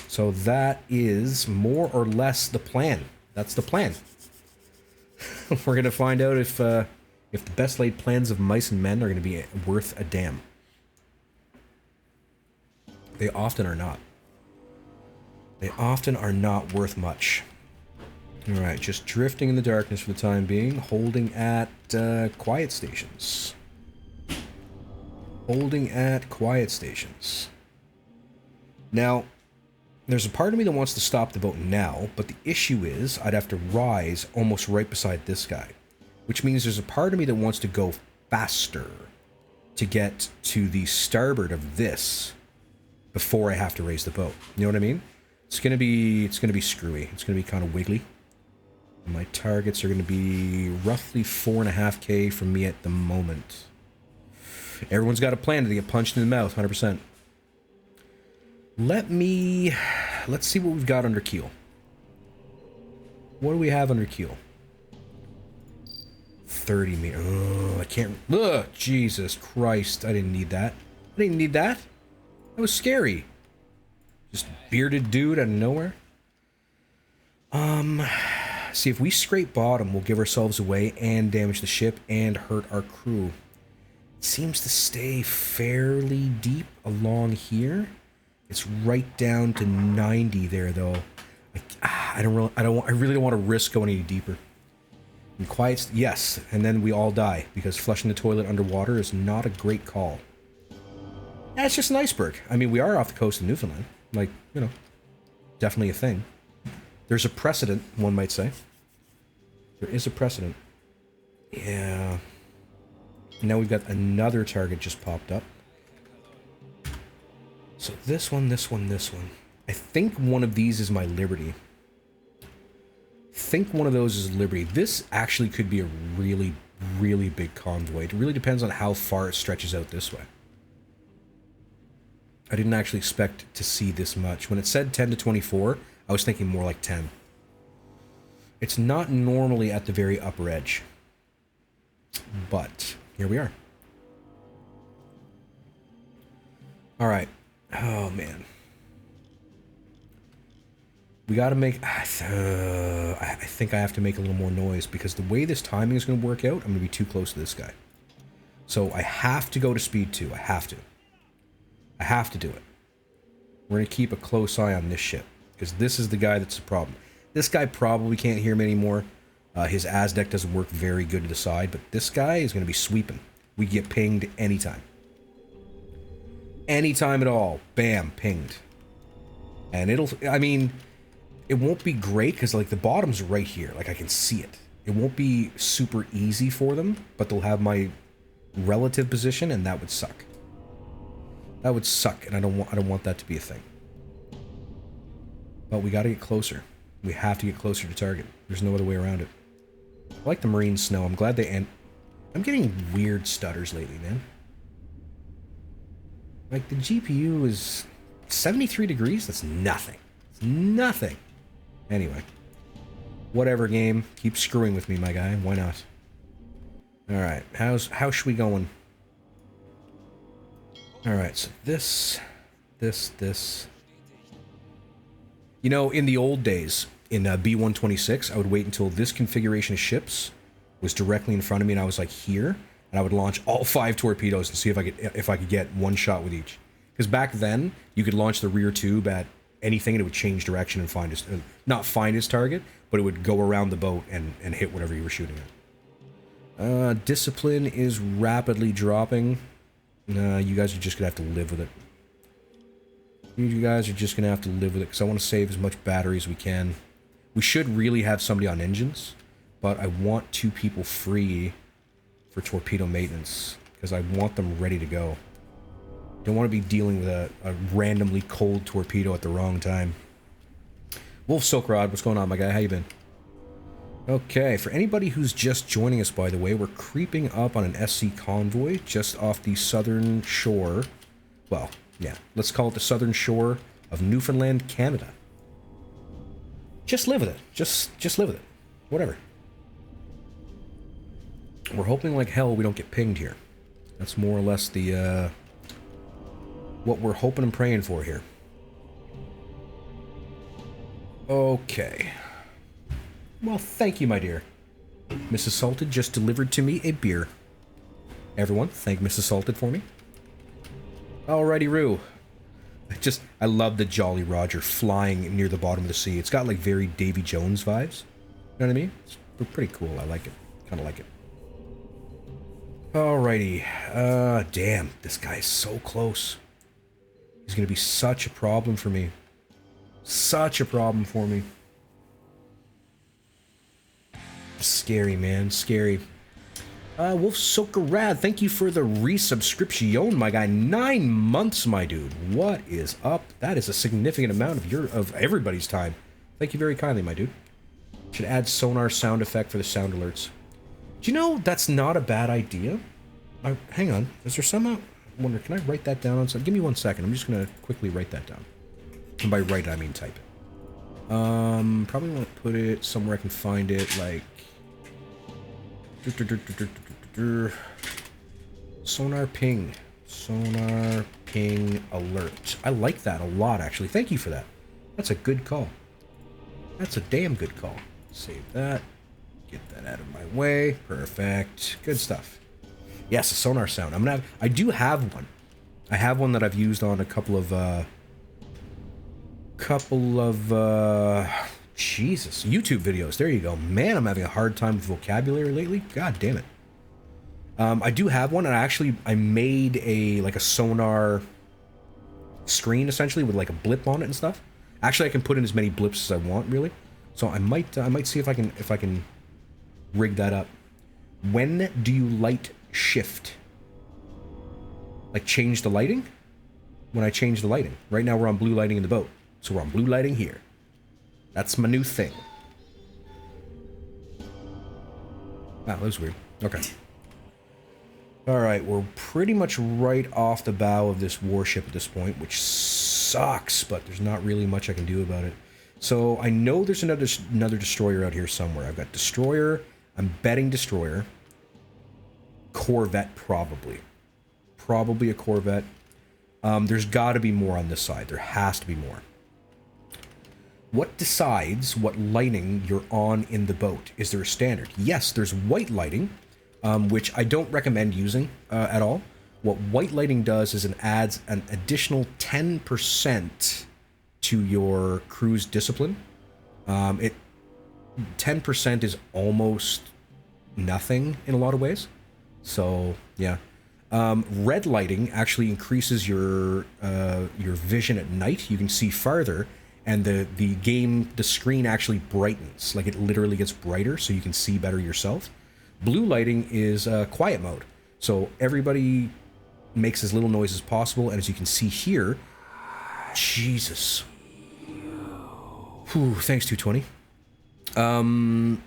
So that is more or less the plan. That's the plan. We're going to find out if the best laid plans of mice and men are going to be worth a damn. They often are not. They often are not worth much. Alright, just drifting in the darkness for the time being. Holding at quiet stations. Holding at quiet stations. Now, there's a part of me that wants to stop the boat now, but the issue is I'd have to rise almost right beside this guy. Which means there's a part of me that wants to go faster to get to the starboard of this before I have to raise the boat. You know what I mean? It's gonna be screwy. It's gonna be kind of wiggly. And my targets are gonna be roughly 4.5K from me at the moment. Everyone's got a plan to get punched in the mouth, 100%. Let's see what we've got under keel. What do we have under keel? 30 meters. Oh, I can't. Ugh, Jesus Christ. I didn't need that. I didn't need that. That was scary. Just bearded dude out of nowhere. See, if we scrape bottom, we'll give ourselves away and damage the ship and hurt our crew. It seems to stay fairly deep along here. It's right down to 90 there, though. I really don't want to risk going any deeper. And quiet, yes, and then we all die because flushing the toilet underwater is not a great call. It's just an iceberg. I mean, we are off the coast of Newfoundland. Like, you know, definitely a thing. There's a precedent, one might say. There is a precedent. Yeah. Now we've got another target just popped up. So this one, this one, this one. I think one of these is my Liberty. I think one of those is Liberty. This actually could be a really, really big convoy. It really depends on how far it stretches out this way. I didn't actually expect to see this much. When it said 10 to 24, I was thinking more like 10. It's not normally at the very upper edge. But here we are. Alright. Oh, man. We gotta make... I think I have to make a little more noise, because the way this timing is going to work out, I'm going to be too close to this guy. So I have to go to speed 2. I have to. I have to do it. We're going to keep a close eye on this ship, because this is the guy that's the problem. This guy probably can't hear me anymore. His AS deck doesn't work very good to the side, but this guy is going to be sweeping. We get pinged anytime. Anytime at all. Bam, pinged. And it'll... I mean... It won't be great, because, like, the bottom's right here. Like, I can see it. It won't be super easy for them, but they'll have my relative position, and that would suck. That would suck, and I don't want that to be a thing. But we gotta get closer. We have to get closer to target. There's no other way around it. I like the marine snow. I'm glad they... I'm getting weird stutters lately, man. Like, the GPU is 73 degrees? That's nothing. It's nothing. Anyway. Whatever, game. Keep screwing with me, my guy. Why not? Alright. How's we going? Alright, so this. You know, in the old days, in B126, I would wait until this configuration of ships was directly in front of me, and I was like here, and I would launch all 5 torpedoes and see if I could get one shot with each. Because back then, you could launch the rear tube at anything, and it would change direction and find its... not find its target, but it would go around the boat and hit whatever you were shooting at. Discipline is rapidly dropping. You guys are just gonna have to live with it. You guys are just gonna have to live with it, because I want to save as much battery as we can. We should really have somebody on engines, but I want 2 people free for torpedo maintenance, because I want them ready to go. Don't want to be dealing with a randomly cold torpedo at the wrong time. Wolf Silkrod, what's going on, my guy? How you been? Okay, for anybody who's just joining us, by the way, we're creeping up on an SC convoy just off the southern shore. Well, yeah, let's call it the southern shore of Newfoundland, Canada. Just live with it. Just live with it. Whatever. We're hoping like hell we don't get pinged here. That's more or less the, what we're hoping and praying for here. Okay. Well, thank you, my dear. Mrs. Salted just delivered to me a beer. Everyone, thank Mrs. Salted for me. Alrighty, Roo. I love the Jolly Roger flying near the bottom of the sea. It's got like very Davy Jones vibes. You know what I mean? It's pretty cool. I like it. Kind of like it. Alrighty. Damn. This guy is so close. He's going to be such a problem for me. Such a problem for me. Scary, man. Scary. Wolf Sokarad, thank you for the resubscription, my guy. 9 months, my dude. What is up? That is a significant amount of everybody's time. Thank you very kindly, my dude. Should add sonar sound effect for the sound alerts. Do you know that's not a bad idea? Hang on. Is there some... I wonder, can I write that down on some... Give me 1 second. I'm just going to quickly write that down. And by write, I mean type it. Probably want to put it somewhere I can find it, like... Sonar ping. Sonar ping alert. I like that a lot, actually. Thank you for that. That's a good call. That's a damn good call. Save that. Get that out of my way. Perfect. Good stuff. Yes, a sonar sound. I do have one. I have one that I've used on a couple of Jesus, YouTube videos. There you go. Man, I'm having a hard time with vocabulary lately. God damn it. I do have one, and I made a sonar screen essentially with like a blip on it and stuff. Actually, I can put in as many blips as I want, really. So I might see if I can rig that up. When do you light shift? Like change the lighting? When I change the lighting. Right now we're on blue lighting in the boat. So we're on blue lighting here. That's my new thing. Wow, that was weird. Okay. Alright, we're pretty much right off the bow of this warship at this point, which sucks, but there's not really much I can do about it. So I know there's another destroyer out here somewhere. I've got destroyer, I'm betting destroyer. Corvette, probably. Probably a Corvette. There's got to be more on this side. There has to be more. What decides what lighting you're on in the boat? Is there a standard? Yes, there's white lighting, which I don't recommend using at all. What white lighting does is it adds an additional 10% to your crew's discipline. 10% is almost nothing in a lot of ways. So, yeah. Red lighting actually increases your vision at night. You can see farther, and the screen actually brightens. Like, it literally gets brighter, so you can see better yourself. Blue lighting is quiet mode, so everybody makes as little noise as possible, and as you can see here, Jesus. Whew, thanks, 220.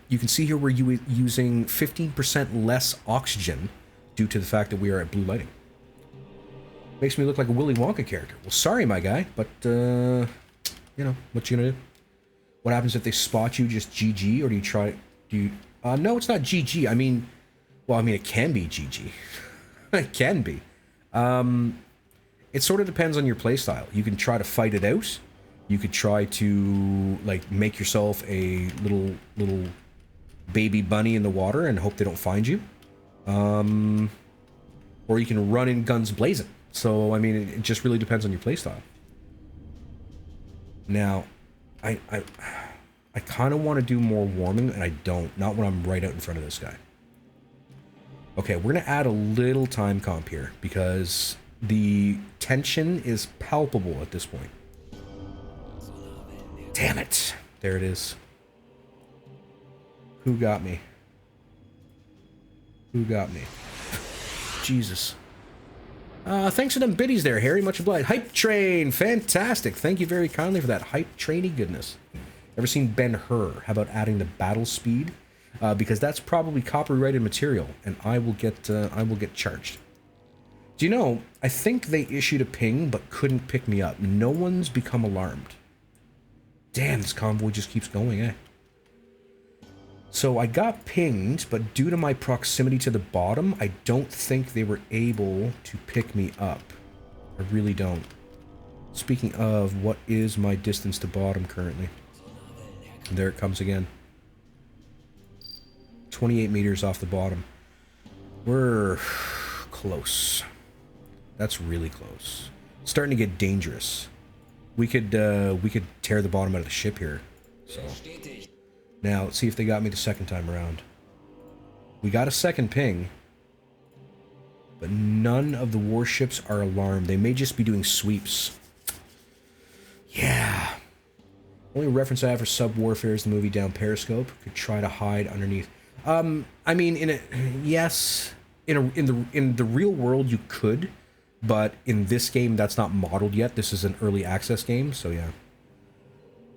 You can see here we're using 15% less oxygen due to the fact that we are at blue lighting. Makes me look like a Willy Wonka character. Well, sorry, my guy, but, you know, what you gonna do? What happens if they spot you, just GG, or do you try... no, it's not GG. I mean, well, I mean, it can be GG. It can be. It sort of depends on your playstyle. You can try to fight it out. You could try to, like, make yourself a little baby bunny in the water and hope they don't find you. Or you can run in guns blazing. So, I mean, it just really depends on your playstyle. Now, I kind of want to do more warming, and I don't. Not when I'm right out in front of this guy. Okay, we're going to add a little time comp here, because the tension is palpable at this point. Damn it. There it is. Who got me? Who got me? Jesus. Thanks for them biddies there, Harry. Much obliged. Hype Train. Fantastic. Thank you very kindly for that hype trainy goodness. Ever seen Ben-Hur? How about adding the battle speed? Because that's probably copyrighted material, and I will get charged. Do you know, I think they issued a ping, but couldn't pick me up. No one's become alarmed. Damn, this convoy just keeps going, eh? So I got pinged, but due to my proximity to the bottom, I don't think they were able to pick me up. I really don't. Speaking of, what is my distance to bottom currently? And there it comes again. 28 meters off the bottom. We're close. That's really close. It's starting to get dangerous. We could tear the bottom out of the ship here. So now let's see if they got me the second time around. We got a second ping, but none of the warships are alarmed. They may just be doing sweeps. Yeah. Only reference I have for sub warfare is the movie Down Periscope. Could try to hide underneath. I mean, yes, in the real world you could, but in this game that's not modeled yet. This is an early access game, so yeah.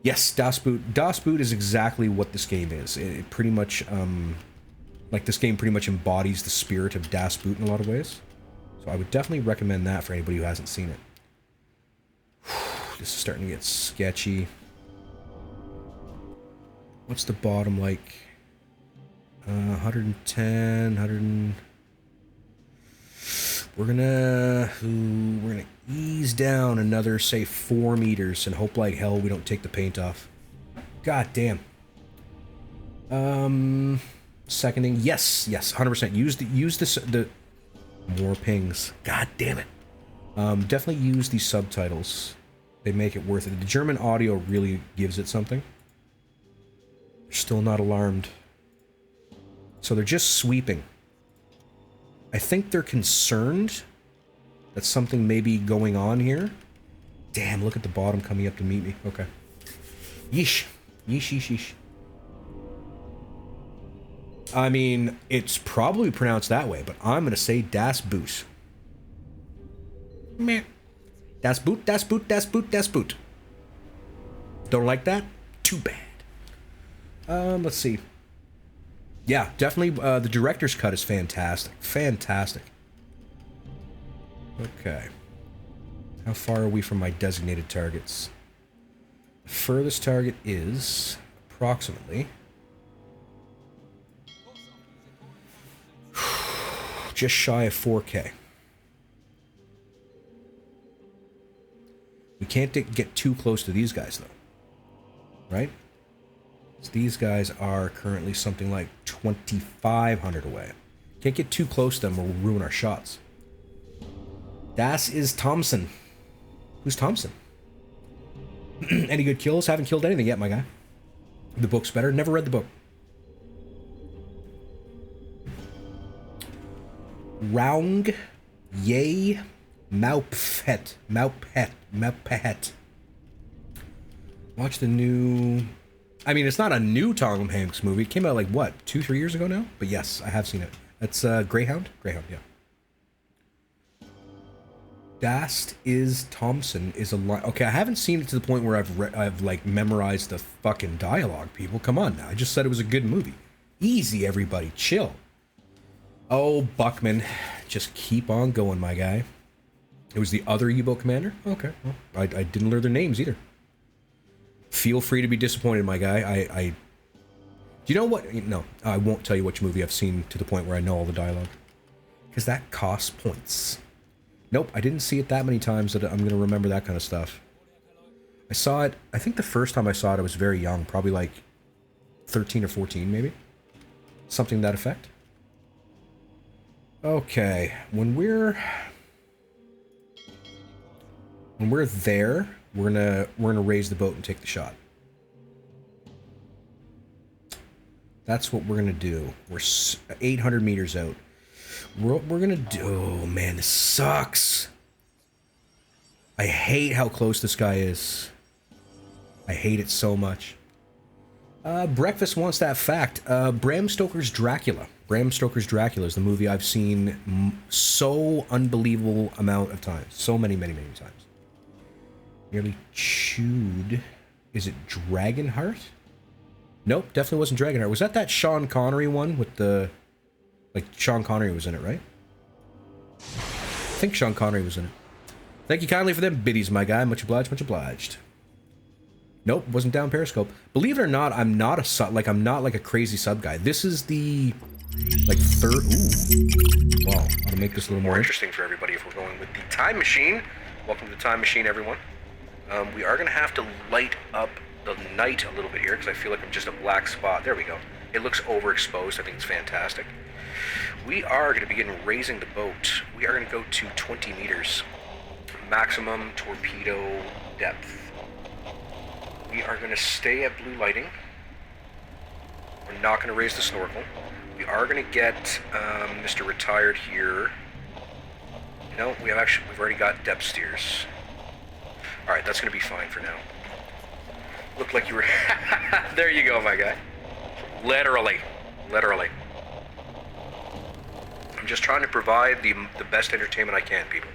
Yes, Das Boot. Das Boot is exactly what this game is. It pretty much, like, this game pretty much embodies the spirit of Das Boot in a lot of ways. So I would definitely recommend that for anybody who hasn't seen it. This is starting to get sketchy. What's the bottom like? 110, 100. We're gonna ease down another, say, 4 meters and hope like hell we don't take the paint off. God damn. Seconding. Yes, 100%. Use the more pings. God damn it. Definitely use these subtitles. They make it worth it. The German audio really gives it something. They're still not alarmed. So they're just sweeping. I think they're concerned that something may be going on here. Damn, look at the bottom coming up to meet me. Okay. Yeesh. Yeesh, yeesh, yeesh. I mean, it's probably pronounced that way, but I'm gonna say Das Boot. Meh. Das Boot, Das Boot, Das Boot, Das Boot. Don't like that? Too bad. Let's see. Yeah, definitely, the director's cut is fantastic. Fantastic. Okay. How far are we from my designated targets? The furthest target is approximately just shy of 4K. We can't get too close to these guys, though. Right? So these guys are currently something like 2,500 away. Can't get too close to them or we'll ruin our shots. Das is Thompson. Who's Thompson? Any good kills? Haven't killed anything yet, my guy. The book's better. Never read the book. Round Yay Mauphet. Watch the new... I mean, it's not a new Tom Hanks movie. It came out like, what, 2-3 years ago now? But yes, I have seen it. That's Greyhound? Greyhound, yeah. Dast is Thompson is a line. Okay, I haven't seen it to the point where I've like memorized the fucking dialogue, people. Come on now. I just said it was a good movie. Easy, everybody. Chill. Oh, Buckman. Just keep on going, my guy. It was the other U-boat commander? Okay. Well, I didn't learn their names either. Feel free to be disappointed, my guy. Do you know what? No, I won't tell you which movie I've seen to the point where I know all the dialogue. Because that costs points. Nope, I didn't see it that many times that I'm going to remember that kind of stuff. I saw it, I think the first time I saw it, I was very young. Probably like 13 or 14, maybe. Something to that effect. Okay, when we're there, we're gonna raise the boat and take the shot. That's what we're gonna do. We're 800 meters out. What we're gonna do... Oh, man, this sucks. I hate how close this guy is. I hate it so much. Breakfast wants that fact. Bram Stoker's Dracula. Bram Stoker's Dracula is the movie I've seen so unbelievable amount of times. So many, many, many times. Nearly chewed... Is it Dragonheart? Nope, definitely wasn't Dragonheart. Was that Sean Connery one with the... Like, Sean Connery was in it, right? I think Sean Connery was in it. Thank you kindly for them biddies, my guy. Much obliged, much obliged. Nope, wasn't down Periscope. Believe it or not, I'm not a sub, like, I'm not like a crazy sub guy. This is the, like, third... Ooh. Wow, ought to make this a little more interesting for everybody if we're going with the time machine. Welcome to the time machine, everyone. We are going to have to light up the night a little bit here, because I feel like I'm just a black spot. There we go. It looks overexposed. I think it's fantastic. We are going to begin raising the boat. We are going to go to 20 meters. Maximum torpedo depth. We are going to stay at blue lighting. We're not going to raise the snorkel. We are going to get Mr. Retired here. No, we've already got depth steers. Alright, that's going to be fine for now. Looked like you were... There you go, my guy. Literally. Literally. I'm just trying to provide the best entertainment I can, people.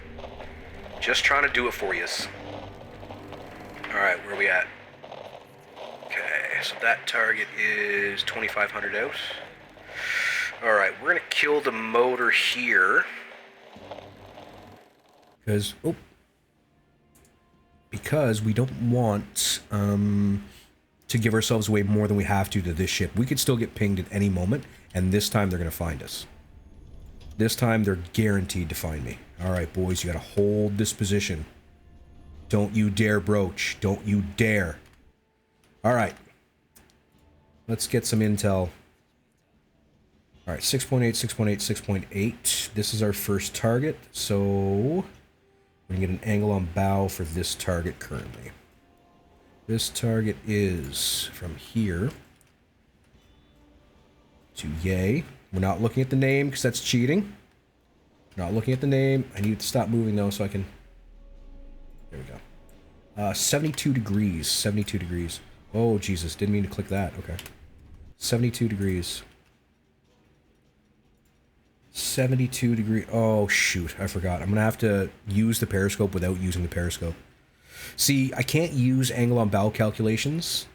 Just trying to do it for yous. Alright, where are we at? Okay, so that target is 2,500 out. Alright, we're going to kill the motor here. Because we don't want to give ourselves away more than we have to this ship. We could still get pinged at any moment, and this time they're going to find us. This time they're guaranteed to find me. Alright, boys, you got to hold this position. Don't you dare broach. Don't you dare. Alright. Let's get some intel. Alright, 6.8, 6.8, 6.8. This is our first target, so... we're going to get an angle on bow for this target currently. This target is from here to yay. We're not looking at the name because that's cheating. Not looking at the name. I need to stop moving though so I can... There we go. 72 degrees. 72 degrees. Oh, Jesus. Didn't mean to click that. Okay. 72 degrees. 72 degree. Oh, shoot. I forgot. I'm going to have to use the periscope without using the periscope. See, I can't use angle on bow calculations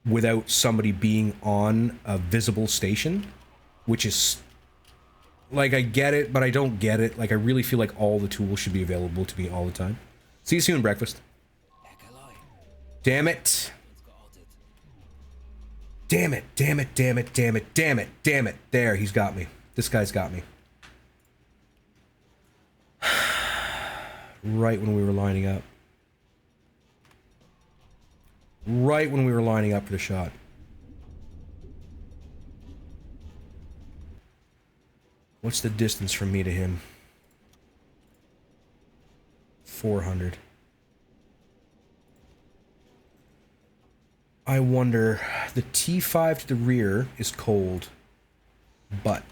without somebody being on a visible station, which is... Like, I get it, but I don't get it. Like, I really feel like all the tools should be available to me all the time. See you soon, breakfast. Damn it. Damn it, damn it, damn it, damn it, damn it, damn it. There, he's got me. This guy's got me. Right when we were lining up. Right when we were lining up for the shot. What's the distance from me to him? 400. I wonder... The T5 to the rear is cold. But...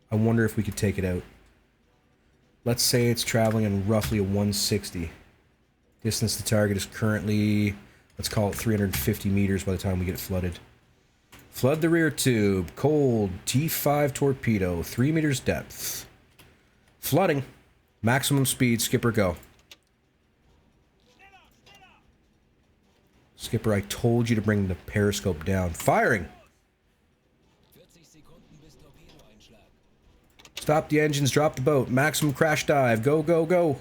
I wonder if we could take it out. Let's say it's traveling in roughly a 160. Distance to target is currently... Let's call it 350 meters by the time we get it flooded. Flood the rear tube. Cold. T5 torpedo. 3 meters depth. Flooding. Maximum speed. Skipper, go. Skipper, I told you to bring the periscope down. Firing! Stop the engines. Drop the boat. Maximum crash dive. Go, go, go.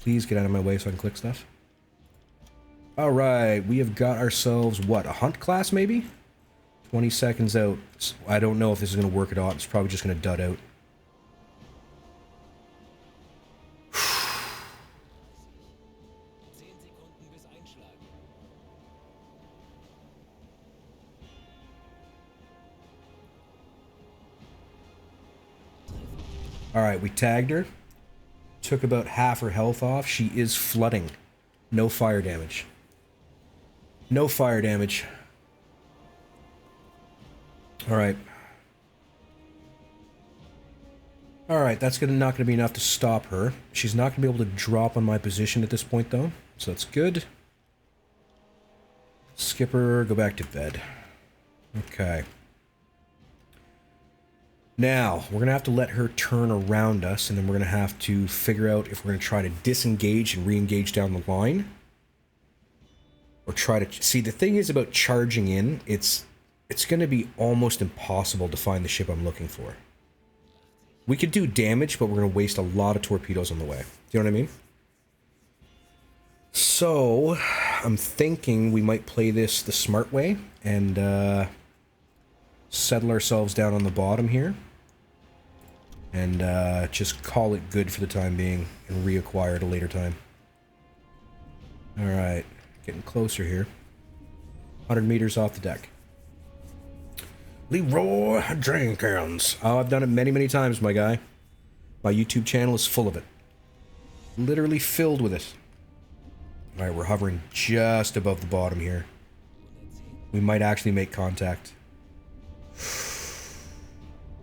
Please get out of my way so I can click stuff. Alright, we have got ourselves, what, a hunt class maybe? 20 seconds out. I don't know if this is going to work at all. It's probably just going to dud out. Alright, we tagged her. Took about half her health off. She is flooding. No fire damage. No fire damage. Alright. Alright, that's not gonna be enough to stop her. She's not gonna be able to drop on my position at this point, though. So that's good. Skipper, go back to bed. Okay. Now, we're going to have to let her turn around us, and then we're going to have to figure out if we're going to try to disengage and re-engage down the line. Or try to... See, the thing is about charging in, it's going to be almost impossible to find the ship I'm looking for. We could do damage, but we're going to waste a lot of torpedoes on the way. Do you know what I mean? So, I'm thinking we might play this the smart way, and settle ourselves down on the bottom here. And just call it good for the time being and reacquire at a later time. Alright, getting closer here. 100 meters off the deck. Leroy Jenkins. Oh, I've done it many, many times, my guy. My YouTube channel is full of it. Literally filled with it. Alright, we're hovering just above the bottom here. We might actually make contact.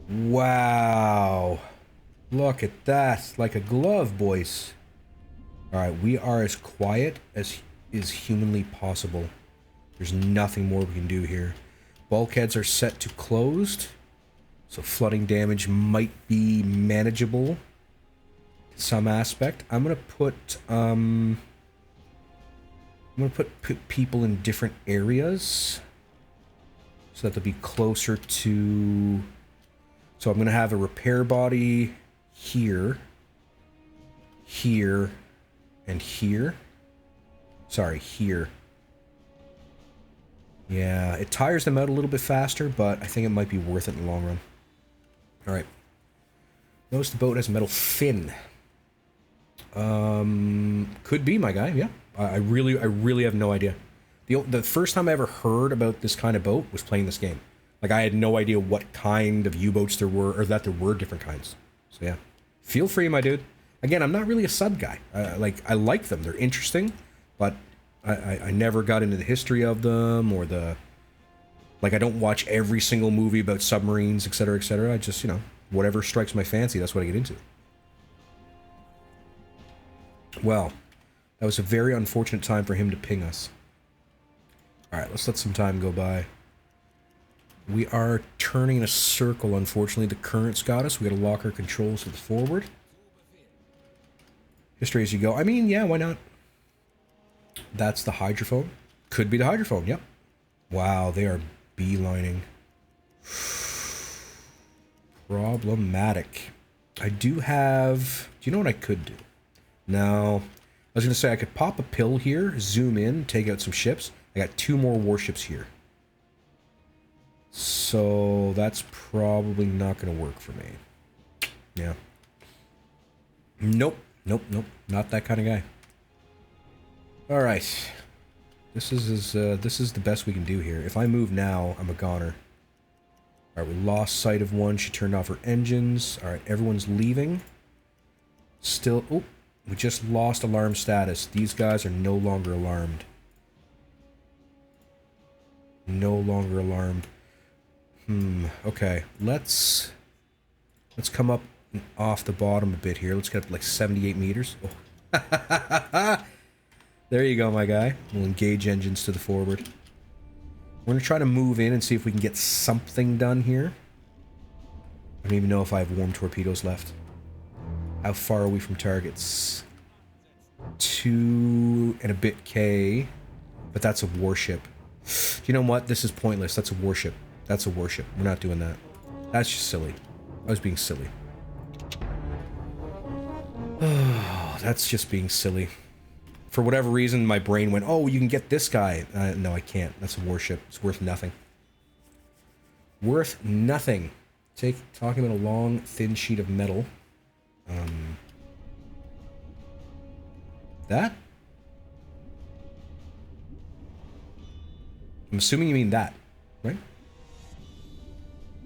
Wow. Look at that. Like a glove, boys. Alright, we are as quiet as is humanly possible. There's nothing more we can do here. Bulkheads are set to closed. So flooding damage might be manageable to some aspect. I'm gonna put people in different areas so that they'll be closer to... So I'm going to have a repair body here, here, and here. Sorry, here. Yeah, it tires them out a little bit faster, but I think it might be worth it in the long run. Alright. Notice the boat has a metal fin. Could be, my guy, yeah. I really have no idea. The first time I ever heard about this kind of boat was playing this game. Like, I had no idea what kind of U-boats there were, or that there were different kinds. So, yeah. Feel free, my dude. Again, I'm not really a sub guy. I like them. They're interesting, but I never got into the history of them, or the... Like, I don't watch every single movie about submarines, etc., etc. I just, you know, whatever strikes my fancy, that's what I get into. Well, that was a very unfortunate time for him to ping us. Alright, let's let some time go by. We are turning in a circle, unfortunately. The current's got us. We gotta lock our controls to the forward. History as you go. I mean, yeah, why not? That's the hydrophone. Could be the hydrophone, yep. Wow, they are beelining. Problematic. I do have... Do you know what I could do? No. I was going to say I could pop a pill here, zoom in, take out some ships. I got 2 more warships here. So that's probably not going to work for me. Yeah. Nope. Nope, nope. Not that kind of guy. Alright. This is the best we can do here. If I move now, I'm a goner. Alright, we lost sight of one. She turned off her engines. Alright, everyone's leaving. Still... Oh, we just lost alarm status. These guys are no longer alarmed. No longer alarmed. Okay. Let's come up off the bottom a bit here. Let's get up to like 78 meters. Oh. There you go, my guy. We'll engage engines to the forward. We're going to try to move in and see if we can get something done here. I don't even know if I have warm torpedoes left. How far are we from targets? 2 and a bit K. But that's a warship. You know what? This is pointless. That's a warship. That's a warship. We're not doing that. That's just silly. I was being silly. Oh, that's just being silly. For whatever reason, my brain went, oh, you can get this guy. No, I can't. That's a warship. It's worth nothing. Worth nothing. Talking about a long, thin sheet of metal. That? I'm assuming you mean that, right?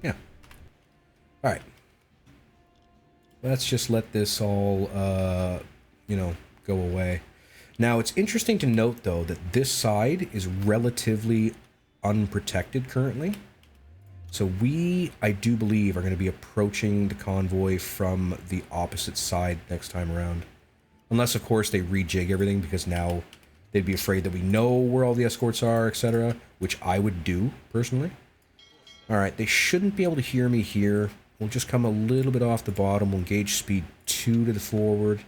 Yeah. Alright. Let's just let this all, you know, go away. Now, it's interesting to note, though, that this side is relatively unprotected currently. So we, I do believe, are going to be approaching the convoy from the opposite side next time around. Unless, of course, they rejig everything, because now they'd be afraid that we know where all the escorts are, etc., which I would do, personally. Alright, they shouldn't be able to hear me here. We'll just come a little bit off the bottom. We'll engage speed 2 to the forward.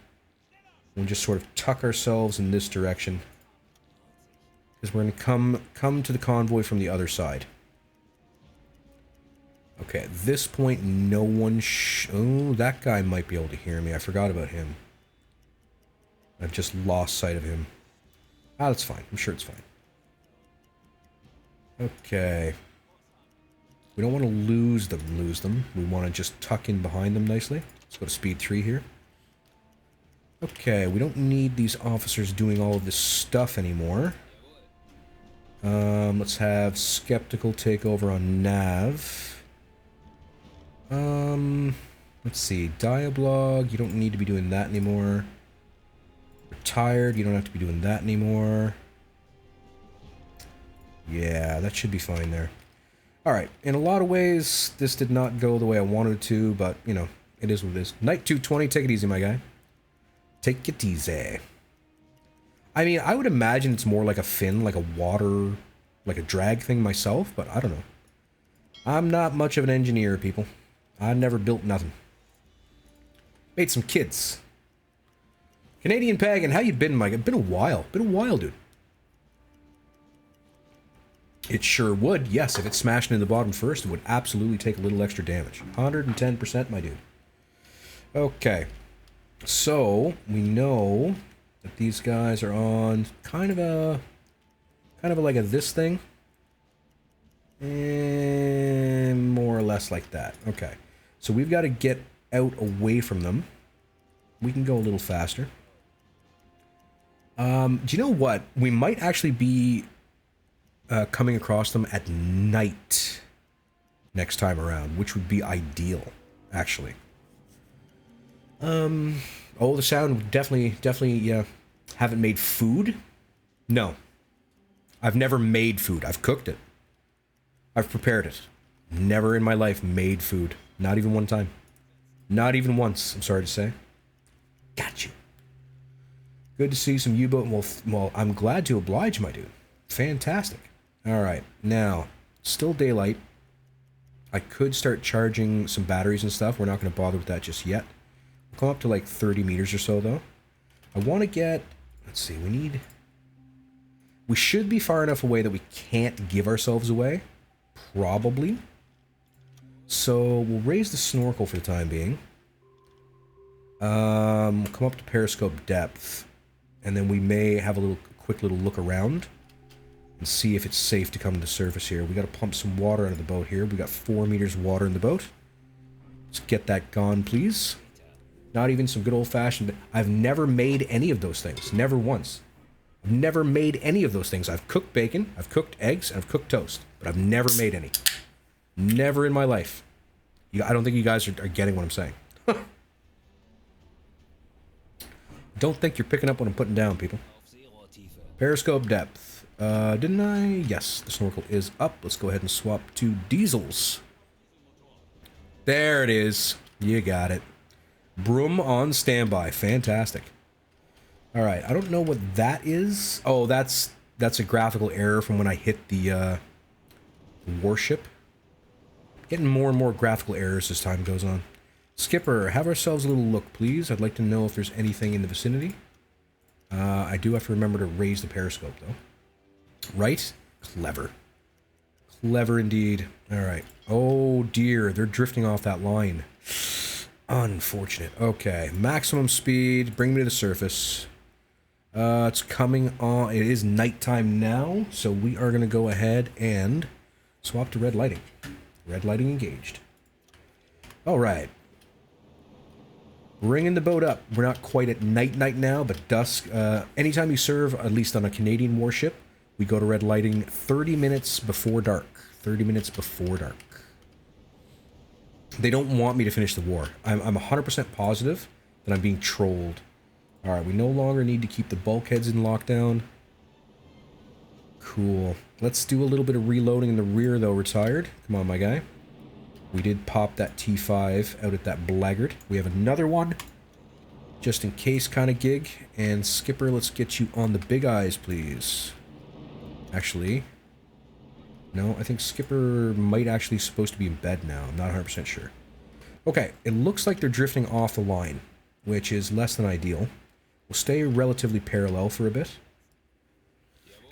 We'll just sort of tuck ourselves in this direction. Because we're going to come to the convoy from the other side. Okay, at this point, no one... Oh, that guy might be able to hear me. I forgot about him. I've just lost sight of him. Ah, that's fine. I'm sure it's fine. Okay. We don't want to lose them. We want to just tuck in behind them nicely. Let's go to speed 3 here. Okay, we don't need these officers doing all of this stuff anymore. Let's have Skeptical take over on Nav. Let's see. Dialogue, you don't need to be doing that anymore. Retired, you don't have to be doing that anymore. Yeah, that should be fine there. Alright, in a lot of ways, this did not go the way I wanted it to, but, you know, it is what it is. Knight 220, take it easy, my guy. Take it easy. I mean, I would imagine it's more like a fin, like a water, like a drag thing myself, but I don't know. I'm not much of an engineer, people. I never built nothing. Made some kids. Canadian Pagan, how you been, Mike? It's been a while. Been a while, dude. It sure would. Yes, if it's smashing in the bottom first, it would absolutely take a little extra damage. 110%, my dude. Okay. So, we know that these guys are on kind of like a this thing. And more or less like that. Okay. So we've got to get out away from them. We can go a little faster. Do you know what? We might actually be coming across them at night next time around, which would be ideal, actually. Oh, the sound definitely, yeah. Haven't made food? No. I've never made food. I've cooked it. I've prepared it. Never in my life made food. Not even one time. Not even once, I'm sorry to say. Got you. Good to see some U-boat. Well, I'm glad to oblige, my dude. Fantastic. All right, now, still daylight. I could start charging some batteries and stuff. We're not going to bother with that just yet. We'll come up to like 30 meters or so, though. I want to get... Let's see, we should be far enough away that we can't give ourselves away. Probably. So, we'll raise the snorkel for the time being. Come up to periscope depth. And then we may have a quick little look around. And see if it's safe to come to the surface here. We got to pump some water out of the boat here. We got 4 meters of water in the boat. Let's get that gone, please. Not even some good old-fashioned... I've never made any of those things. Never once. I've never made any of those things. I've cooked bacon, I've cooked eggs, and I've cooked toast. But I've never made any. Never in my life. I don't think you guys are getting what I'm saying. Don't think you're picking up what I'm putting down, people. Periscope depth. Didn't I? Yes, the snorkel is up. Let's go ahead and swap to diesels. There it is. You got it. Broom on standby. Fantastic. All right, I don't know what that is. Oh, that's a graphical error from when I hit the warship. Getting more and more graphical errors as time goes on. Skipper, have ourselves a little look, please. I'd like to know if there's anything in the vicinity. I do have to remember to raise the periscope, though. Right? Clever. Clever indeed. All right. Oh, dear. They're drifting off that line. Unfortunate. Okay. Maximum speed. Bring me to the surface. It's coming on. It is nighttime now, so we are going to go ahead and swap to red lighting. Red lighting engaged. All right. Bringing the boat up. We're not quite at night now, but dusk. Anytime you serve, at least on a Canadian warship, we go to red lighting 30 minutes before dark. 30 minutes before dark. They don't want me to finish the war. I'm 100% positive that I'm being trolled. Alright, we no longer need to keep the bulkheads in lockdown. Cool. Let's do a little bit of reloading in the rear, though, retired. Come on, my guy. We did pop that T5 out at that blackguard. We have another one. Just in case kind of gig. And Skipper, let's get you on the big eyes, please. Actually, no, I think Skipper might actually supposed to be in bed now. I'm not 100% sure. Okay, it looks like they're drifting off the line, which is less than ideal. We'll stay relatively parallel for a bit.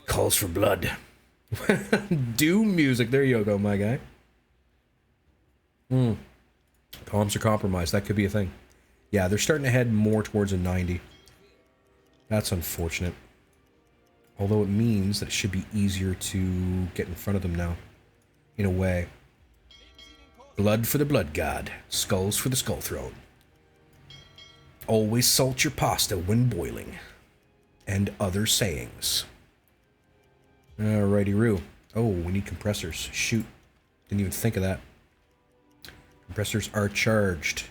Calls for blood. Doom music. There you go, my guy. Comms are compromised. That could be a thing. Yeah, they're starting to head more towards a 90. That's unfortunate. Although it means that it should be easier to get in front of them now. In a way. Blood for the blood god. Skulls for the skull throne. Always salt your pasta when boiling. And other sayings. Alrighty-roo. Oh, we need compressors. Shoot. Didn't even think of that. Compressors are charged.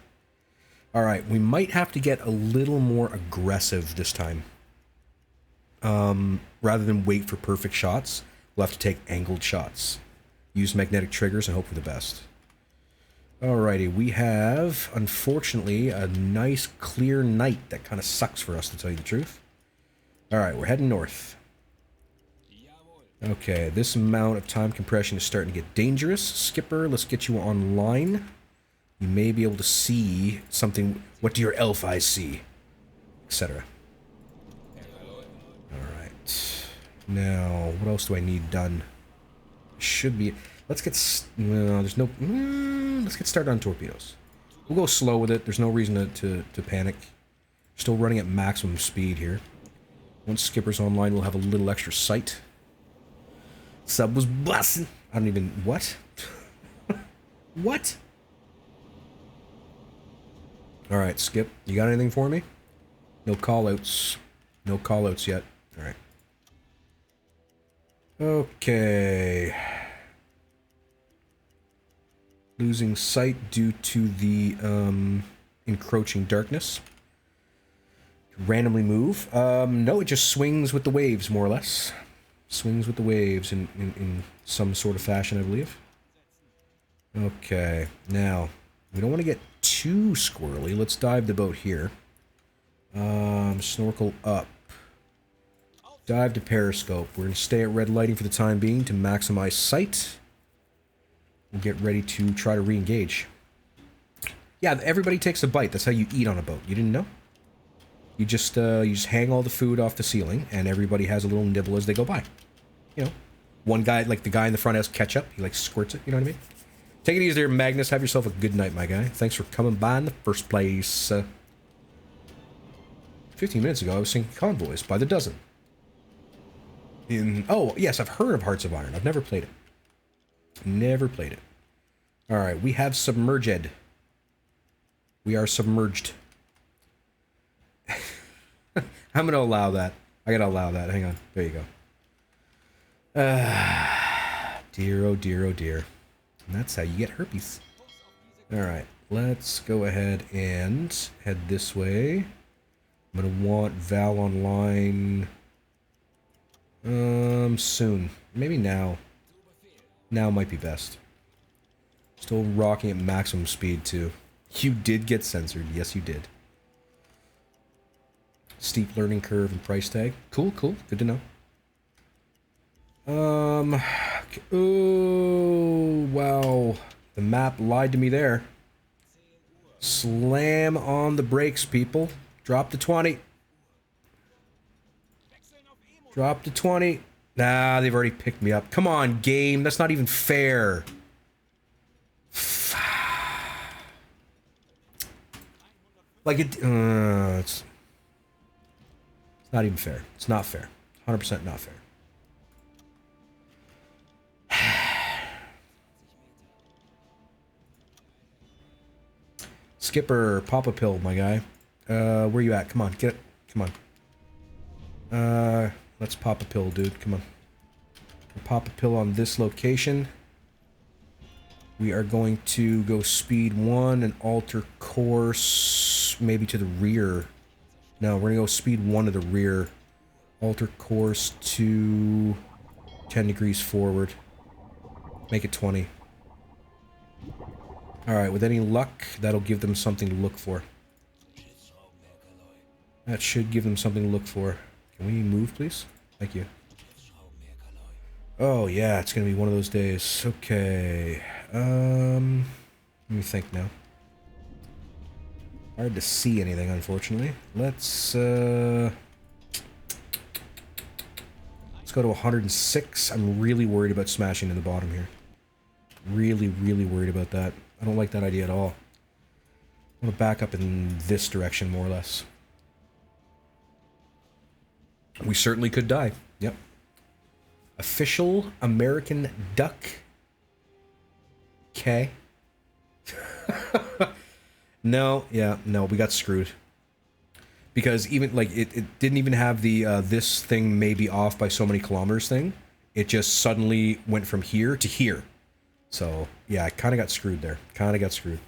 Alright, we might have to get a little more aggressive this time. Rather than wait for perfect shots, we'll have to take angled shots. Use magnetic triggers and hope for the best. Alrighty, we have, unfortunately, a nice clear night that kind of sucks for us, to tell you the truth. Alright, we're heading north. Okay, this amount of time compression is starting to get dangerous. Skipper, let's get you online. You may be able to see something. What do your elf eyes see? Etc. Alright. Now, what else do I need done? Should be... Let's get... No, there's no... let's get started on torpedoes. We'll go slow with it. There's no reason to panic. Still running at maximum speed here. Once Skipper's online, we'll have a little extra sight. Sub was busting. I don't even... What? What? Alright, Skip. You got anything for me? No callouts. No callouts yet. Alright. Okay. Losing sight due to the encroaching darkness. Randomly move. No, it just swings with the waves, more or less. Swings with the waves in some sort of fashion, I believe. Okay, now, we don't want to get too squirrely. Let's dive the boat here. Snorkel up. Dive to periscope. We're going to stay at red lighting for the time being to maximize sight. We'll get ready to try to re-engage. Yeah, everybody takes a bite. That's how you eat on a boat. You didn't know? You just hang all the food off the ceiling, and everybody has a little nibble as they go by. You know, one guy, like the guy in the front has ketchup. He like squirts it. You know what I mean? Take it easy there, Magnus. Have yourself a good night, my guy. Thanks for coming by in the first place. 15 minutes ago, I was singing Convoys by the dozen. Oh, yes, I've heard of Hearts of Iron. I've never played it. Never played it. Alright, we have submerged. We are submerged. I'm going to allow that. I got to allow that. Hang on. There you go. Dear, oh dear, oh dear. And that's how you get herpes. Alright, let's go ahead and head this way. I'm going to want Val online... soon. Maybe now. Now might be best. Still rocking at maximum speed, too. You did get censored. Yes, you did. Steep learning curve and price tag. Cool, cool. Good to know. Oh, wow. The map lied to me there. Slam on the brakes, people. Drop to 20. Drop to 20. Nah, they've already picked me up. Come on, game. That's not even fair. Like, it's not even fair. It's not fair. 100% not fair. Skipper, pop a pill, my guy. Where you at? Come on, get it. Come on. Let's pop a pill, dude. Come on. We'll pop a pill on this location. We are going to go speed 1 and alter course maybe to the rear. No, we're going to go speed 1 to the rear. Alter course to 10 degrees forward. Make it 20. Alright, with any luck, that'll give them something to look for. That should give them something to look for. Can we move, please? Thank you. Oh, yeah, it's going to be one of those days. Okay. Let me think now. Hard to see anything, unfortunately. Let's go to 106. I'm really worried about smashing in the bottom here. Really, really worried about that. I don't like that idea at all. I want to back up in this direction, more or less. We certainly could die. Yep. Official American duck. Okay. No, yeah, no, we got screwed. Because even, like, it didn't even have the, this thing may be off by so many kilometers thing. It just suddenly went from here to here. So, yeah, I kind of got screwed there. Kind of got screwed.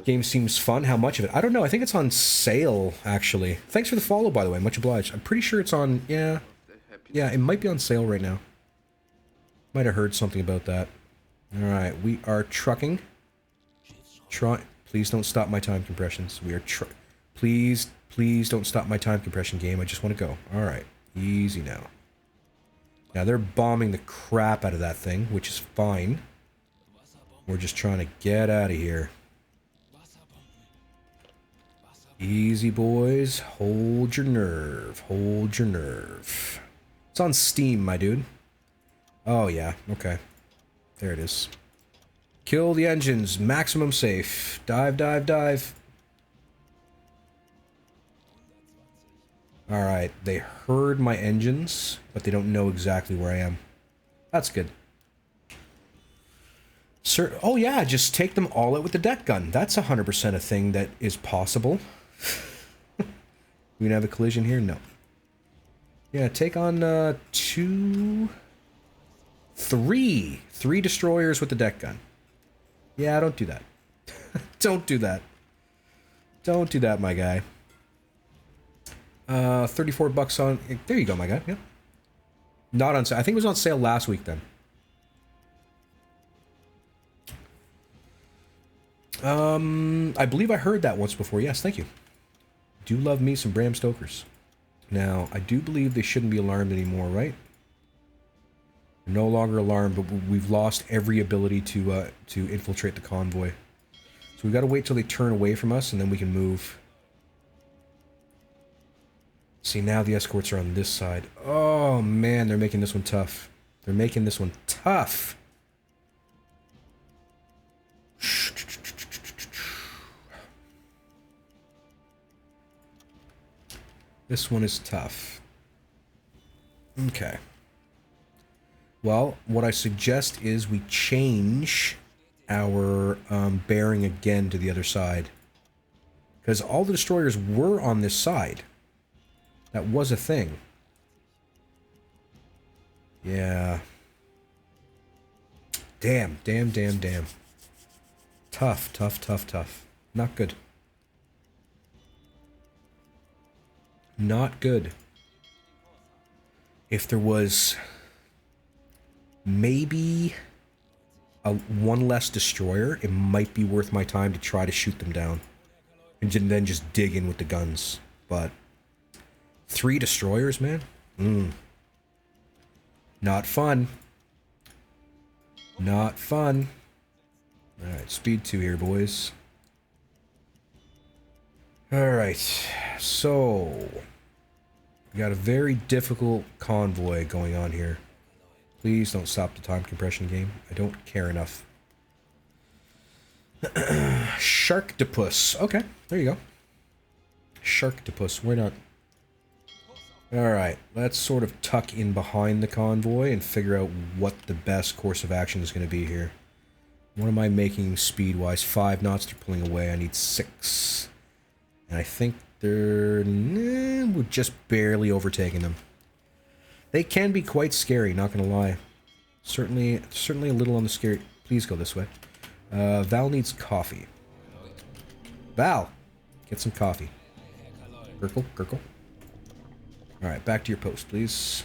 Game seems fun. How much of it? I don't know. I think it's on sale, actually. Thanks for the follow, by the way. Much obliged. I'm pretty sure it's on... Yeah. Yeah, it might be on sale right now. Might have heard something about that. Alright, we are trucking. Please don't stop my time compressions. We are Please don't stop my time compression, game. I just want to go. Alright. Easy now. Now, they're bombing the crap out of that thing, which is fine. We're just trying to get out of here. Easy, boys. Hold your nerve. Hold your nerve. It's on Steam, my dude. Oh, yeah. Okay. There it is. Kill the engines. Maximum safe. Dive, dive, dive. Alright. They heard my engines, but they don't know exactly where I am. That's good. Sir, oh, yeah. Just take them all out with the deck gun. That's 100% a thing that is possible. We gonna have a collision here? No. Yeah, take on three destroyers with the deck gun. Yeah, don't do that. Don't do that. Don't do that, my guy. 34 bucks on... There you go, my guy. Yep. Not on sale. I think it was on sale last week, then. I believe I heard that once before. Yes, thank you. Do love me some Bram Stokers. Now, I do believe they shouldn't be alarmed anymore, right? They're no longer alarmed, but we've lost every ability to infiltrate the convoy. So we've got to wait till they turn away from us, and then we can move. See, now the escorts are on this side. Oh, man, they're making this one tough. They're making this one tough. This one is tough. Okay. Well, what I suggest is we change our bearing again to the other side. Because all the destroyers were on this side. That was a thing. Yeah. Damn. Tough. Not good. Not good. If there was maybe one less destroyer, it might be worth my time to try to shoot them down. And then just dig in with the guns. But 3 destroyers, man? Not fun. Not fun. Alright, speed 2 here, boys. Alright, so we got a very difficult convoy going on here. Please don't stop the time compression game. I don't care enough. Sharktopus. Okay, there you go. Sharktopus, why not? Alright, let's sort of tuck in behind the convoy and figure out what the best course of action is going to be here. What am I making speed-wise? 5 knots, they're pulling away. I need 6. And I think we're just barely overtaking them. They can be quite scary, not gonna lie. Certainly a little on the scary. Please go this way. Val needs coffee. Val, get some coffee. Gurgle. Alright, back to your post, please.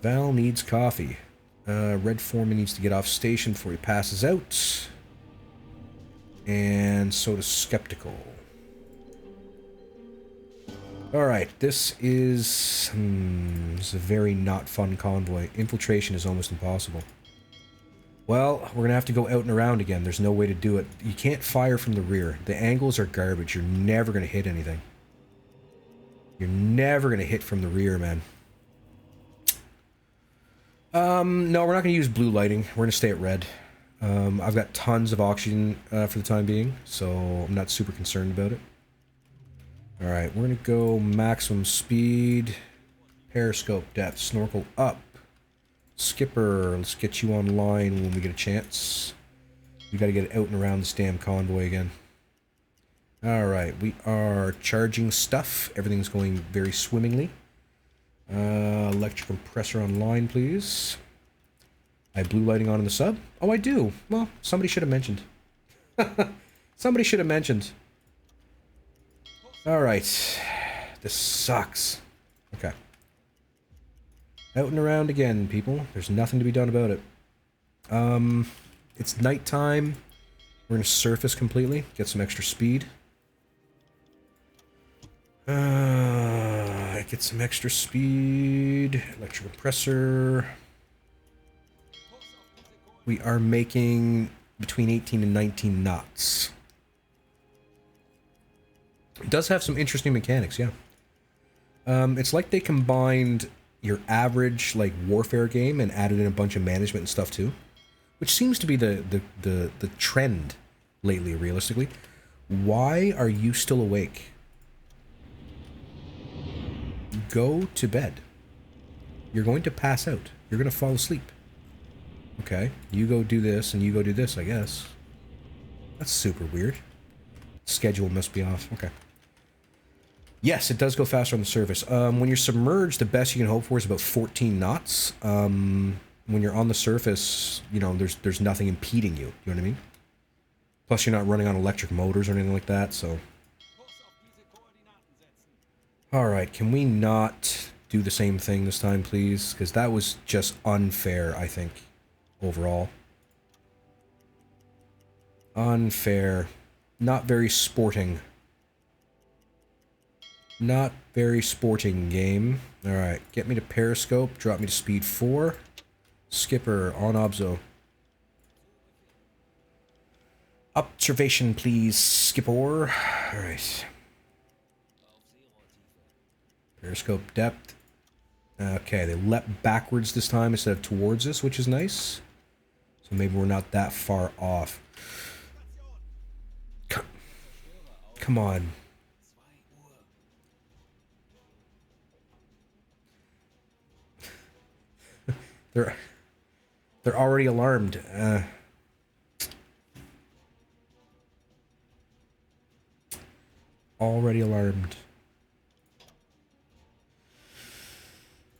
Val needs coffee. Red Foreman needs to get off station before he passes out. And so does Skeptical. Alright, this is a very not fun convoy. Infiltration is almost impossible. Well, we're going to have to go out and around again. There's no way to do it. You can't fire from the rear. The angles are garbage. You're never going to hit anything. You're never going to hit from the rear, man. No, we're not going to use blue lighting. We're going to stay at red. I've got tons of oxygen for the time being, so I'm not super concerned about it. Alright, we're going to go maximum speed, periscope depth, snorkel up. Skipper, let's get you online when we get a chance. We got to get out and around this damn convoy again. Alright, we are charging stuff. Everything's going very swimmingly. Electric compressor online, please. I have blue lighting on in the sub? Oh, I do. Well, somebody should have mentioned. Somebody should have mentioned. Alright. This sucks. Okay. Out and around again, people. There's nothing to be done about it. It's nighttime. We're going to surface completely. Get some extra speed. Get some extra speed. Electric compressor. We are making between 18 and 19 knots. It does have some interesting mechanics, yeah. It's like they combined your average like warfare game and added in a bunch of management and stuff too, which seems to be the trend lately. Realistically, why are you still awake? Go to bed. You're going to pass out. You're going to fall asleep. Okay, you go do this and you go do this, I guess. That's super weird. Schedule must be off. Okay. Yes, it does go faster on the surface. When you're submerged, the best you can hope for is about 14 knots. When you're on the surface, you know, there's nothing impeding you. You know what I mean? Plus, you're not running on electric motors or anything like that, so... Alright, can we not do the same thing this time, please? Because that was just unfair, I think, overall. Unfair. Not very sporting. Not very sporting game. Alright, get me to periscope, drop me to speed 4. Skipper, on obzo. Observation, please, Skipper. Alright. Periscope depth. Okay, they leapt backwards this time instead of towards us, which is nice. So maybe we're not that far off. Come on. They're already alarmed. Already alarmed.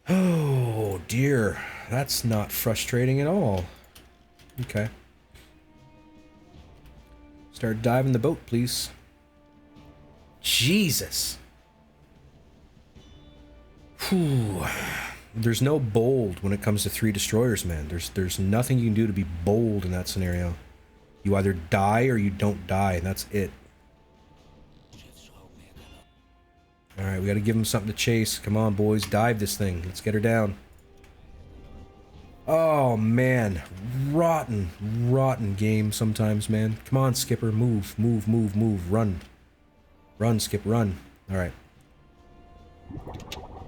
Oh dear, that's not frustrating at all. Okay. Start diving the boat, please. Jesus. Whew. There's no bold when it comes to 3 destroyers, man. There's nothing you can do to be bold in that scenario. You either die or you don't die, and that's it. Alright, we gotta give him something to chase. Come on, boys. Dive this thing. Let's get her down. Oh, man. Rotten, rotten game sometimes, man. Come on, Skipper. Move, move, move, move. Run. Run, Skip, run. Alright.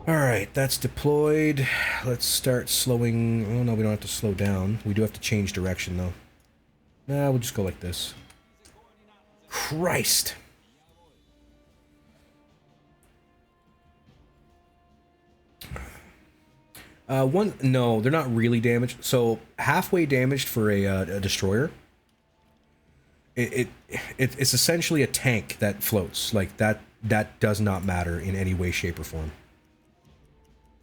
Alright, that's deployed. Let's start slowing... Oh, no, we don't have to slow down. We do have to change direction, though. Nah, we'll just go like this. Christ! No, they're not really damaged. So, halfway damaged for a destroyer. It's essentially a tank that floats. Like, that does not matter in any way, shape, or form.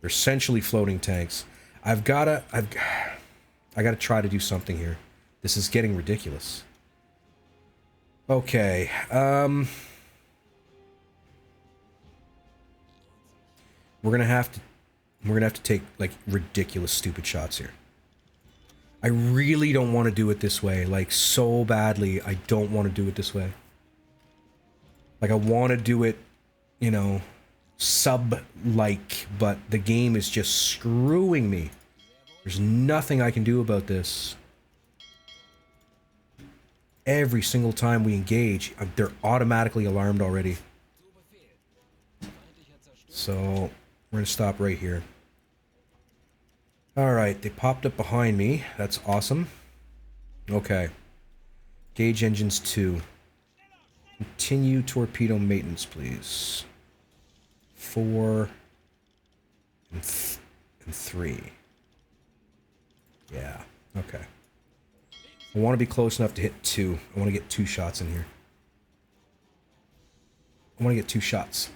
They're essentially floating tanks. I gotta try to do something here. This is getting ridiculous. Okay, we're gonna have to take, like, ridiculous, stupid shots here. I really don't want to do it this way. Like, so badly, I don't want to do it this way. Like, I want to do it, you know, sub-like, but the game is just screwing me. There's nothing I can do about this. Every single time we engage, they're automatically alarmed already. So, we're gonna stop right here. Alright, they popped up behind me. That's awesome. Okay. Gauge engines 2. Continue torpedo maintenance, please. 4 and 3. Yeah, okay. I want to be close enough to hit 2. I want to get 2 shots in here. I want to get 2 shots.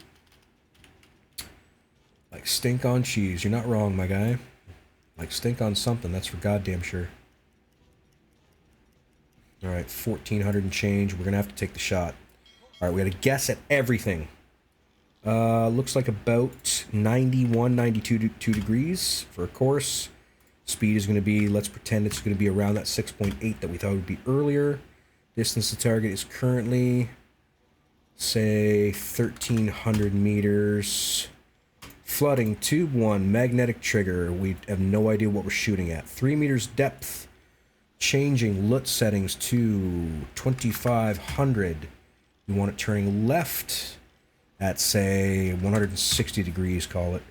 Like stink on cheese. You're not wrong, my guy. Like stink on something, that's for goddamn sure. Alright, 1400 and change. We're gonna have to take the shot. Alright, we gotta guess at everything. Looks like about 91, 92 degrees for a course. Speed is gonna be, let's pretend it's gonna be around that 6.8 that we thought would be earlier. Distance to target is currently, say, 1300 meters. Flooding, tube 1, magnetic trigger. We have no idea what we're shooting at. 3 meters depth. Changing LUT settings to 2500. We want it turning left at, say, 160 degrees, call it.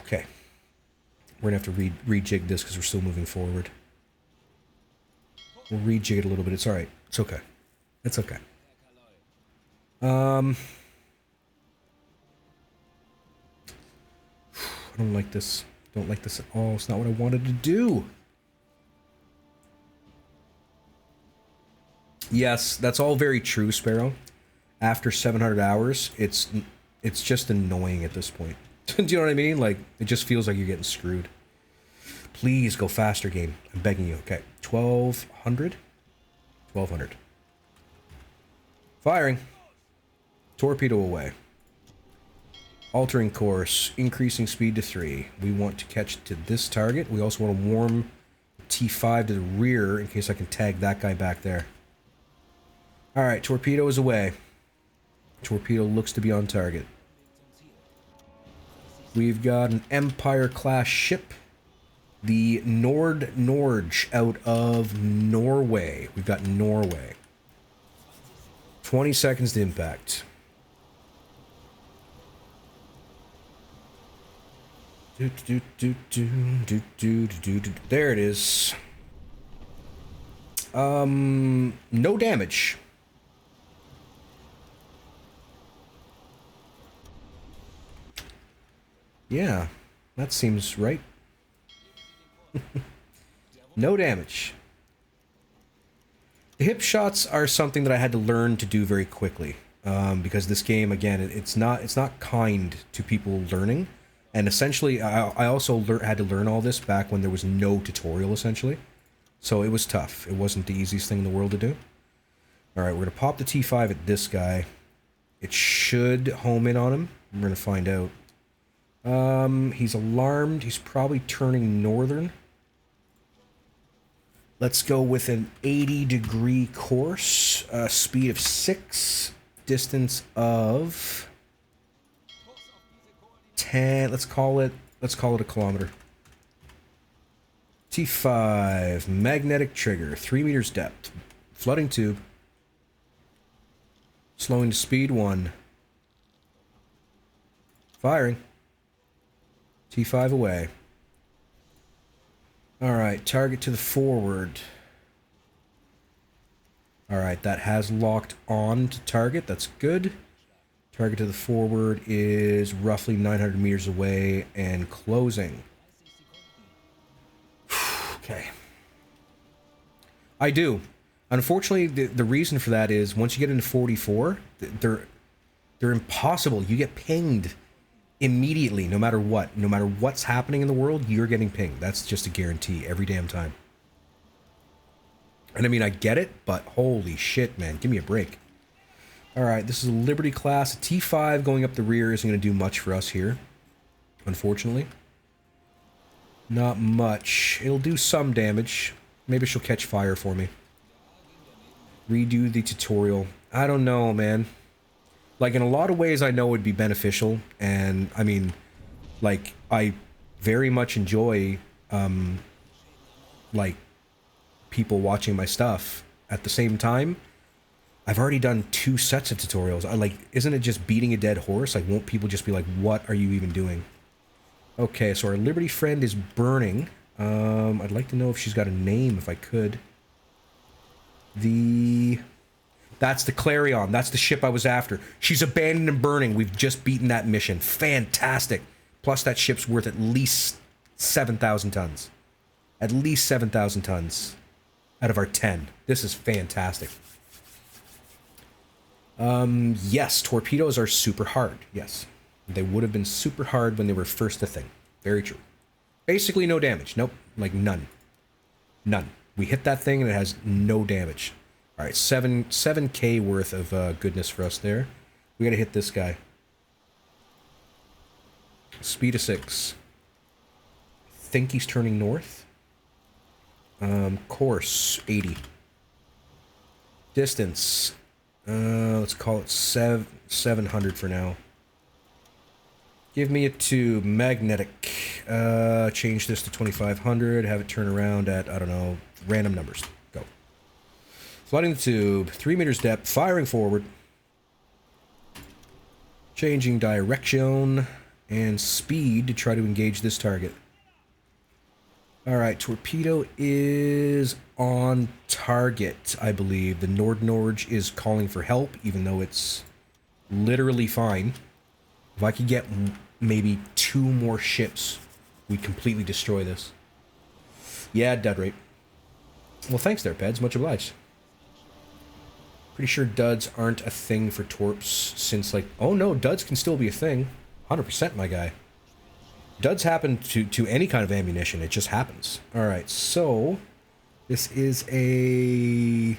Okay. We're going to have to rejig this because we're still moving forward. We'll rejig it a little bit. It's alright. It's okay. It's okay. I don't like this. Don't like this at all. It's not what I wanted to do. Yes, that's all very true, Sparrow. After 700 hours, it's just annoying at this point. Do you know what I mean? Like, it just feels like you're getting screwed. Please go faster, game. I'm begging you. Okay, 1200? 1200. Firing. Torpedo away. Altering course, increasing speed to 3. We want to catch to this target. We also want to warm T5 to the rear in case I can tag that guy back there. Alright, torpedo is away. Torpedo looks to be on target. We've got an Empire-class ship. The Norge out of Norway. We've got Norway. 20 seconds to impact. There it is. No damage. Yeah, that seems right. No damage. The hip shots are something that I had to learn to do very quickly, because this game, again, it's not kind to people learning, and essentially, I also had to learn all this back when there was no tutorial, essentially, so it was tough. It wasn't the easiest thing in the world to do. All right, we're gonna pop the T5 at this guy. It should home in on him. We're gonna find out. He's alarmed. He's probably turning northern. Let's go with an 80-degree course, speed of 6, distance of 10. Let's call it a kilometer. T5, magnetic trigger, 3 meters depth, flooding tube, slowing to speed 1, firing. T5 away. Alright, target to the forward. Alright, that has locked on to target. That's good. Target to the forward is roughly 900 meters away and closing. Okay. I do. Unfortunately, the reason for that is once you get into 44, they're impossible. You get pinged immediately, no matter what. No matter what's happening in the world, you're getting pinged. That's just a guarantee every damn time. And I mean, I get it, but holy shit, man. Give me a break. Alright, this is a Liberty class. A T5 going up the rear isn't going to do much for us here, unfortunately. Not much. It'll do some damage. Maybe she'll catch fire for me. Redo the tutorial. I don't know, man. Like, in a lot of ways, I know it'd be beneficial, and, I mean, like, I very much enjoy, like, people watching my stuff. At the same time, I've already done 2 sets of tutorials. Isn't it just beating a dead horse? Like, won't people just be like, what are you even doing? Okay, so our Liberty friend is burning. I'd like to know if she's got a name, if I could. That's the Clarion. That's the ship I was after. She's abandoned and burning. We've just beaten that mission. Fantastic. Plus, that ship's worth at least 7,000 tons. At least 7,000 tons out of our 10. This is fantastic. Yes, torpedoes are super hard. Yes. They would have been super hard when they were first a thing. Very true. Basically no damage. Nope. Like none. None. We hit that thing and it has no damage. Alright, 7K worth of goodness for us there. We gotta hit this guy. Speed of 6. I think he's turning north. Course, 80. Distance. Let's call it 700 for now. Give me a tube. Magnetic. Change this to 2500. Have it turn around at, I don't know, random numbers. Go. Flooding the tube. 3 meters depth. Firing forward. Changing direction and speed to try to engage this target. Alright, torpedo is on target, I believe. The Norge is calling for help, even though it's literally fine. If I could get maybe 2 more ships, we'd completely destroy this. Yeah, dud rate. Well, thanks there, Peds. Much obliged. Pretty sure duds aren't a thing for torps since, like... Oh, no, duds can still be a thing. 100%, my guy. Duds happen to any kind of ammunition. It just happens. Alright, so... This is a...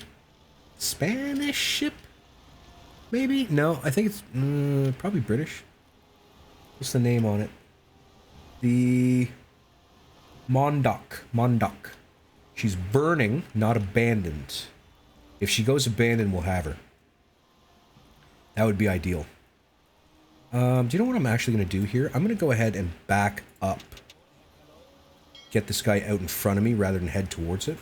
Spanish ship? Maybe? No, I think it's probably British. What's the name on it? The... Mondoc. She's burning, not abandoned. If she goes abandoned, we'll have her. That would be ideal. Do you know what I'm actually going to do here? I'm going to go ahead and back up. Get this guy out in front of me rather than head towards it.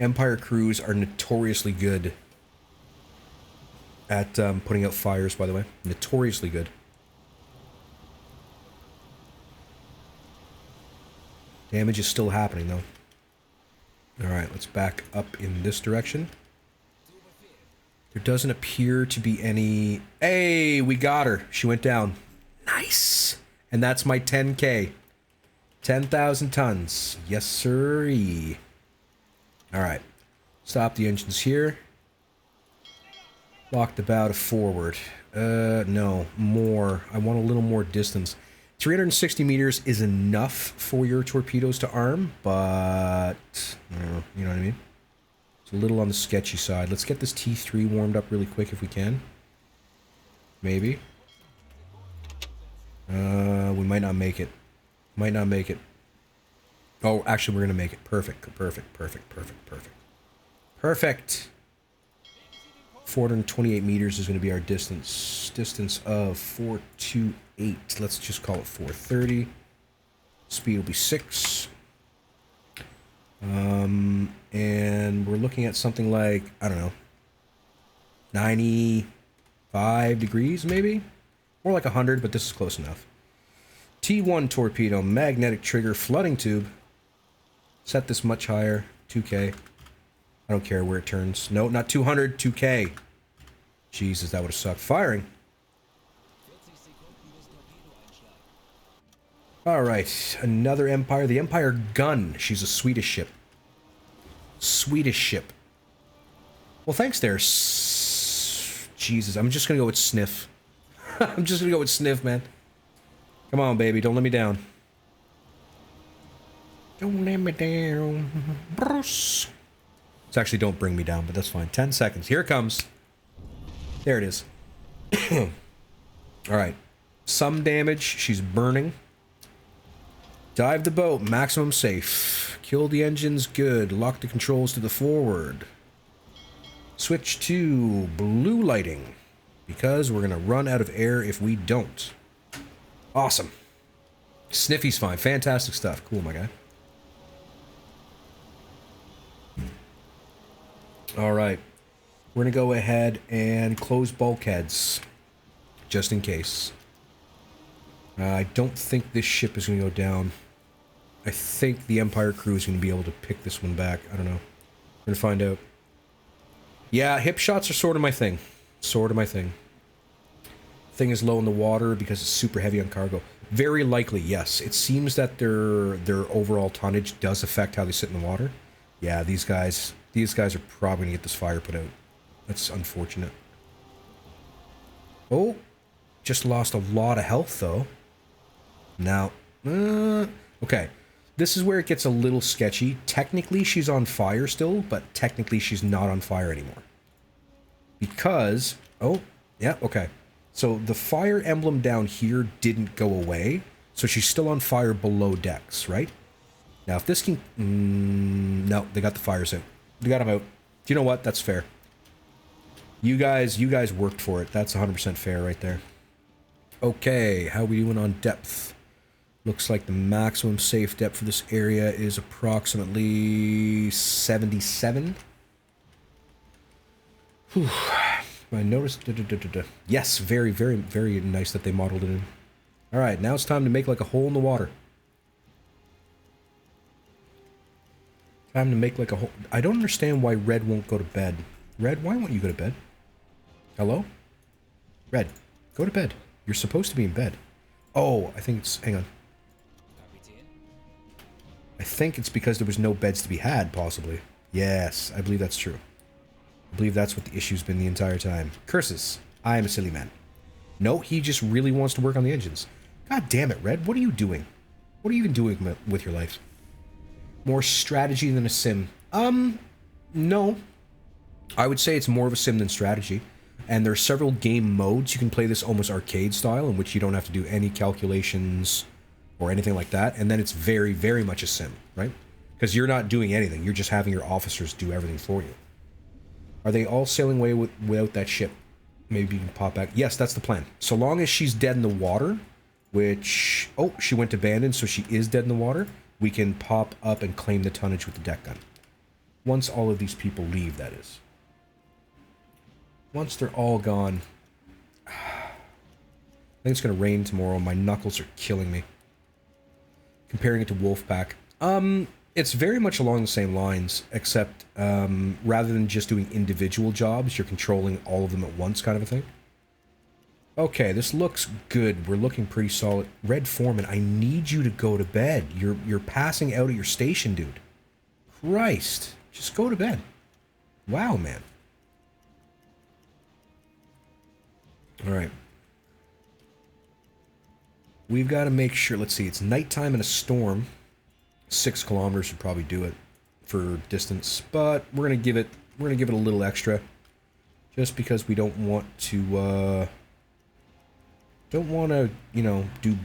Empire crews are notoriously good at putting out fires, by the way. Notoriously good. Damage is still happening, though. Alright, let's back up in this direction. There doesn't appear to be any... Hey, we got her. She went down. Nice. And that's my 10K. 10,000 tons. Yes, sirree. Alright. Stop the engines here. Lock the bow to forward. No. More. I want a little more distance. 360 meters is enough for your torpedoes to arm, but... you know what I mean? It's a little on the sketchy side. Let's get this T3 warmed up really quick if we can. Maybe. We might not make it. Might not make it. Oh, actually, we're going to make it. Perfect. Perfect. Perfect. Perfect. Perfect. Perfect. 428 meters is going to be our distance. Distance of 428. Let's just call it 430. Speed will be 6. And we're looking at something like, I don't know, 95 degrees maybe? More like 100, but this is close enough. T1 torpedo, magnetic trigger, flooding tube. Set this much higher, 2K. I don't care where it turns. No, not 200, 2K. Jesus, that would have sucked. Firing. Alright, another Empire. The Empire Gun. She's a Swedish ship. Swedish ship. Well, thanks there. Jesus, I'm just gonna go with Sniff. I'm just gonna go with Sniff, man. Come on, baby, don't let me down. Don't let me down. Bruce. It's actually don't bring me down, but that's fine. 10 seconds. Here it comes. There it is. Alright. Some damage. She's burning. Dive the boat. Maximum safe. Kill the engines. Good. Lock the controls to the forward. Switch to blue lighting. Because we're going to run out of air if we don't. Awesome. Sniffy's fine. Fantastic stuff. Cool, my guy. Alright. We're going to go ahead and close bulkheads. Just in case. I don't think this ship is going to go down. I think the Empire crew is going to be able to pick this one back. I don't know. We're going to find out. Yeah, hip shots are sort of my thing. Sort of my thing. Thing is low in the water because it's super heavy on cargo. Very likely, yes. It seems that their overall tonnage does affect how they sit in the water. Yeah, these guys are probably going to get this fire put out. That's unfortunate. Oh, just lost a lot of health, though. Now, okay. This is where it gets a little sketchy. Technically, she's on fire still, but technically she's not on fire anymore. Because, oh, yeah, okay. So the fire emblem down here didn't go away, so she's still on fire below decks, right? Now, if this can... no, they got the fires out. They got them out. Do you know what? That's fair. You guys worked for it. That's 100% fair right there. Okay, how are we doing on depth? Looks like the maximum safe depth for this area is approximately 77. Whew. I noticed... Yes, very, very, very nice that they modeled it in. Alright, now it's time to make like a hole in the water. Time to make like a hole... I don't understand why Red won't go to bed. Red, why won't you go to bed? Hello? Red, go to bed. You're supposed to be in bed. Oh, I think it's... Hang on. I think it's because there was no beds to be had, possibly. Yes, I believe that's true. I believe that's what the issue's been the entire time. Curses. I am a silly man. No, he just really wants to work on the engines. God damn it, Red. What are you doing? What are you even doing with your life? More strategy than a sim. No. I would say it's more of a sim than strategy. And there are several game modes. You can play this almost arcade style, in which you don't have to do any calculations or anything like that. And then it's very, very much a sim, right? Because you're not doing anything. You're just having your officers do everything for you. Are they all sailing away without that ship? Maybe you can pop back. Yes, that's the plan. So long as she's dead in the water, which... Oh, she went abandoned, so she is dead in the water. We can pop up and claim the tonnage with the deck gun. Once all of these people leave, that is. Once they're all gone... I think it's going to rain tomorrow. My knuckles are killing me. Comparing it to Wolfpack. It's very much along the same lines, except rather than just doing individual jobs, you're controlling all of them at once kind of a thing. Okay, this looks good. We're looking pretty solid. Red Foreman, I need you to go to bed. You're passing out at your station, dude. Christ. Just go to bed. Wow, man. Alright. We've got to make sure, let's see, it's nighttime in a storm. 6 kilometers would probably do it for distance, but we're gonna give it a little extra, just because we don't want to, you know, do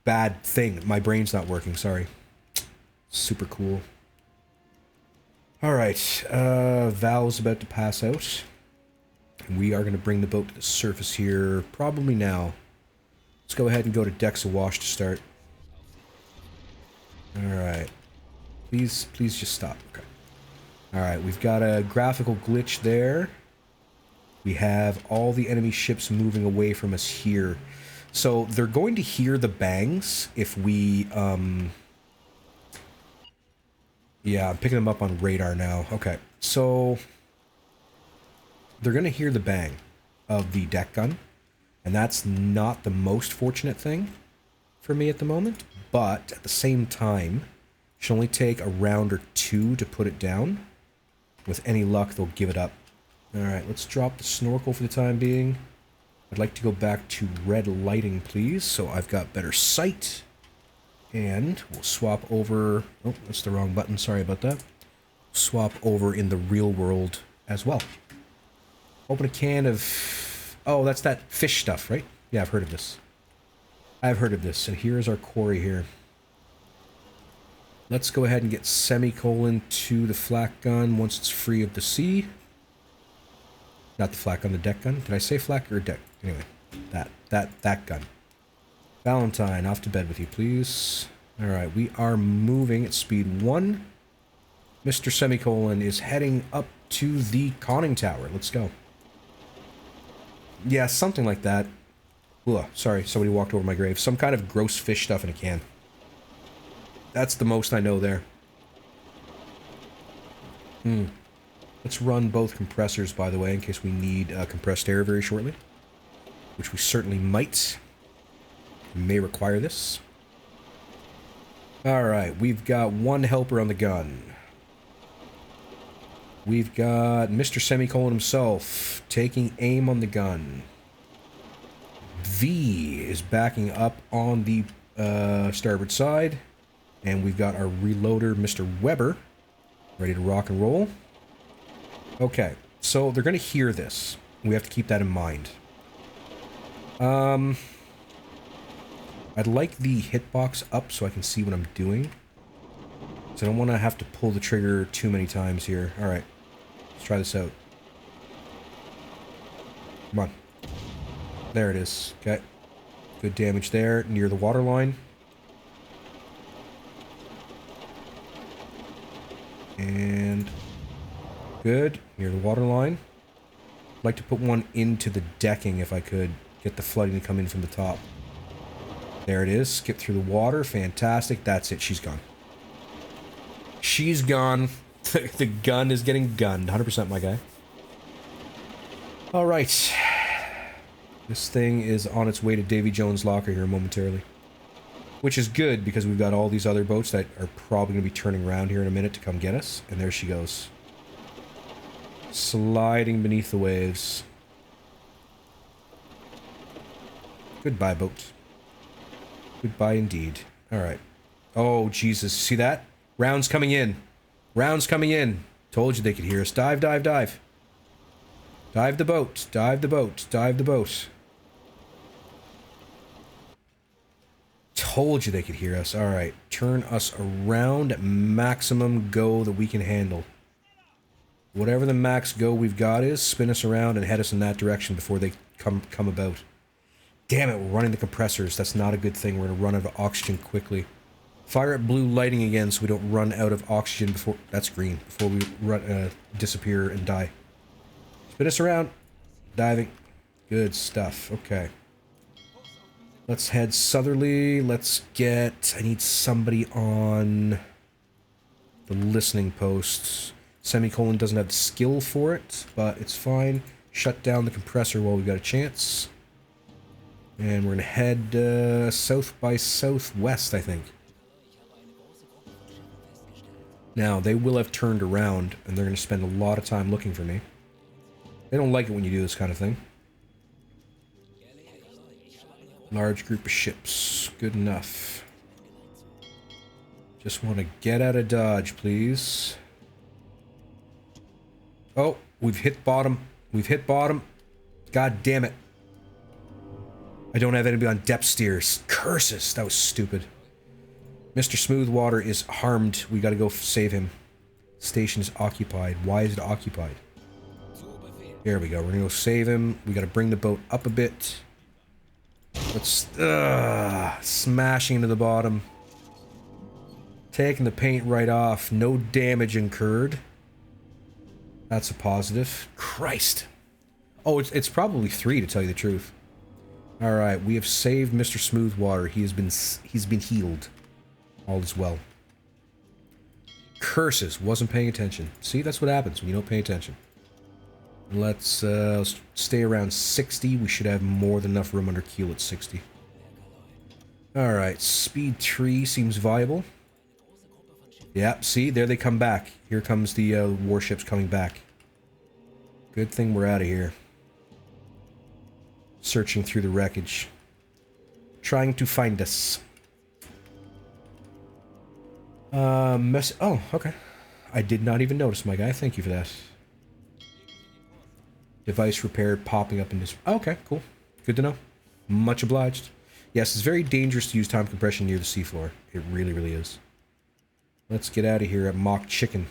bad thing. My brain's not working. Sorry. Super cool. All right, Val's about to pass out. We are gonna bring the boat to the surface here, probably now. Let's go ahead and go to decks awash to start. Alright. Please just stop. Okay. Alright, we've got a graphical glitch there. We have all the enemy ships moving away from us here. So they're going to hear the bangs if we, yeah, I'm picking them up on radar now. Okay, so they're going to hear the bang of the deck gun. And that's not the most fortunate thing for me at the moment. But at the same time, it should only take a round or 2 to put it down. With any luck, they'll give it up. Alright, let's drop the snorkel for the time being. I'd like to go back to red lighting, please, so I've got better sight. And we'll swap over... Oh, that's the wrong button, sorry about that. Swap over in the real world as well. Open a can of... Oh, that's that fish stuff, right? Yeah, I've heard of this. I've heard of this, and here's our quarry here. Let's go ahead and get semicolon to the flak gun once it's free of the sea. Not the flak gun, the deck gun. Did I say flak or deck? Anyway, that gun. Valentine, off to bed with you, please. Alright, we are moving at speed 1. Mr. Semicolon is heading up to the conning tower. Let's go. Yeah, something like that. Ugh, sorry, somebody walked over my grave. Some kind of gross fish stuff in a can. That's the most I know there. Let's run both compressors, by the way, in case we need compressed air very shortly. Which we certainly might. We may require this. Alright, we've got 1 helper on the gun. We've got Mr. Semicolon himself taking aim on the gun. V is backing up on the starboard side. And we've got our reloader, Mr. Weber, ready to rock and roll. Okay, so they're going to hear this. We have to keep that in mind. I'd like the hitbox up so I can see what I'm doing. So I don't want to have to pull the trigger too many times here. Alright, let's try this out. Come on. There it is. Okay. Good damage there, near the waterline. And good, near the waterline. I'd like to put one into the decking if I could. Get the flooding to come in from the top. There it is. Skip through the water. Fantastic. That's it. She's gone. She's gone. The gun is getting gunned. 100%, my guy. Alright. This thing is on its way to Davy Jones' locker here momentarily. Which is good, because we've got all these other boats that are probably going to be turning around here in a minute to come get us. And there she goes. Sliding beneath the waves. Goodbye, boat. Goodbye indeed. Alright. Oh, Jesus. See that? Rounds coming in. Rounds coming in. Told you they could hear us. Dive, dive, dive. Dive the boat. Dive the boat. Dive the boat. Told you they could hear us. Alright. Turn us around at maximum go that we can handle. Whatever the max go we've got is, spin us around and head us in that direction before they come about. Damn it, we're running the compressors. That's not a good thing. We're going to run out of oxygen quickly. Fire up blue lighting again so we don't run out of oxygen before... That's green. Before we run, disappear and die. Spin us around. Diving. Good stuff. Okay. Let's head southerly. Let's get... I need somebody on the listening posts. Semicolon doesn't have the skill for it, but it's fine. Shut down the compressor while we've got a chance. And we're going to head south by southwest, I think. Now, they will have turned around, and they're going to spend a lot of time looking for me. They don't like it when you do this kind of thing. Large group of ships. Good enough. Just want to get out of Dodge, please. Oh, we've hit bottom. We've hit bottom. God damn it. I don't have anybody on depth steers. Curses. That was stupid. Mr. Smoothwater is harmed. We gotta go save him. Station is occupied. Why is it occupied? Here we go. We're gonna go save him. We gotta bring the boat up a bit. Let's... smashing into the bottom. Taking the paint right off. No damage incurred. That's a positive. Christ. Oh, it's probably 3 to tell you the truth. Alright, we have saved Mr. Smoothwater. He's been healed. All is well. Curses. Wasn't paying attention. See, that's what happens when you don't pay attention. Let's stay around 60. We should have more than enough room under keel at 60. Alright, speed 3 seems viable. Yeah, see, there they come back. Here comes the warships coming back. Good thing we're out of here. Searching through the wreckage. Trying to find us. Oh, okay. I did not even notice, my guy. Thank you for that. Device repaired, popping up in this... Okay, cool. Good to know. Much obliged. Yes, it's very dangerous to use time compression near the seafloor. It really, really is. Let's get out of here at Mock Chicken.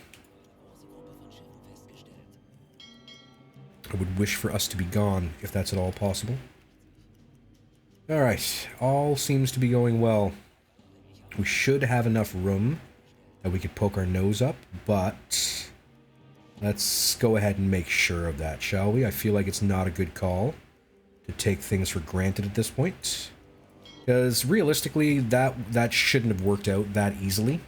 I would wish for us to be gone, if that's at all possible. Alright, all seems to be going well. We should have enough room that we could poke our nose up, but... let's go ahead and make sure of that, shall we? I feel like it's not a good call to take things for granted at this point. Because realistically, that shouldn't have worked out that easily.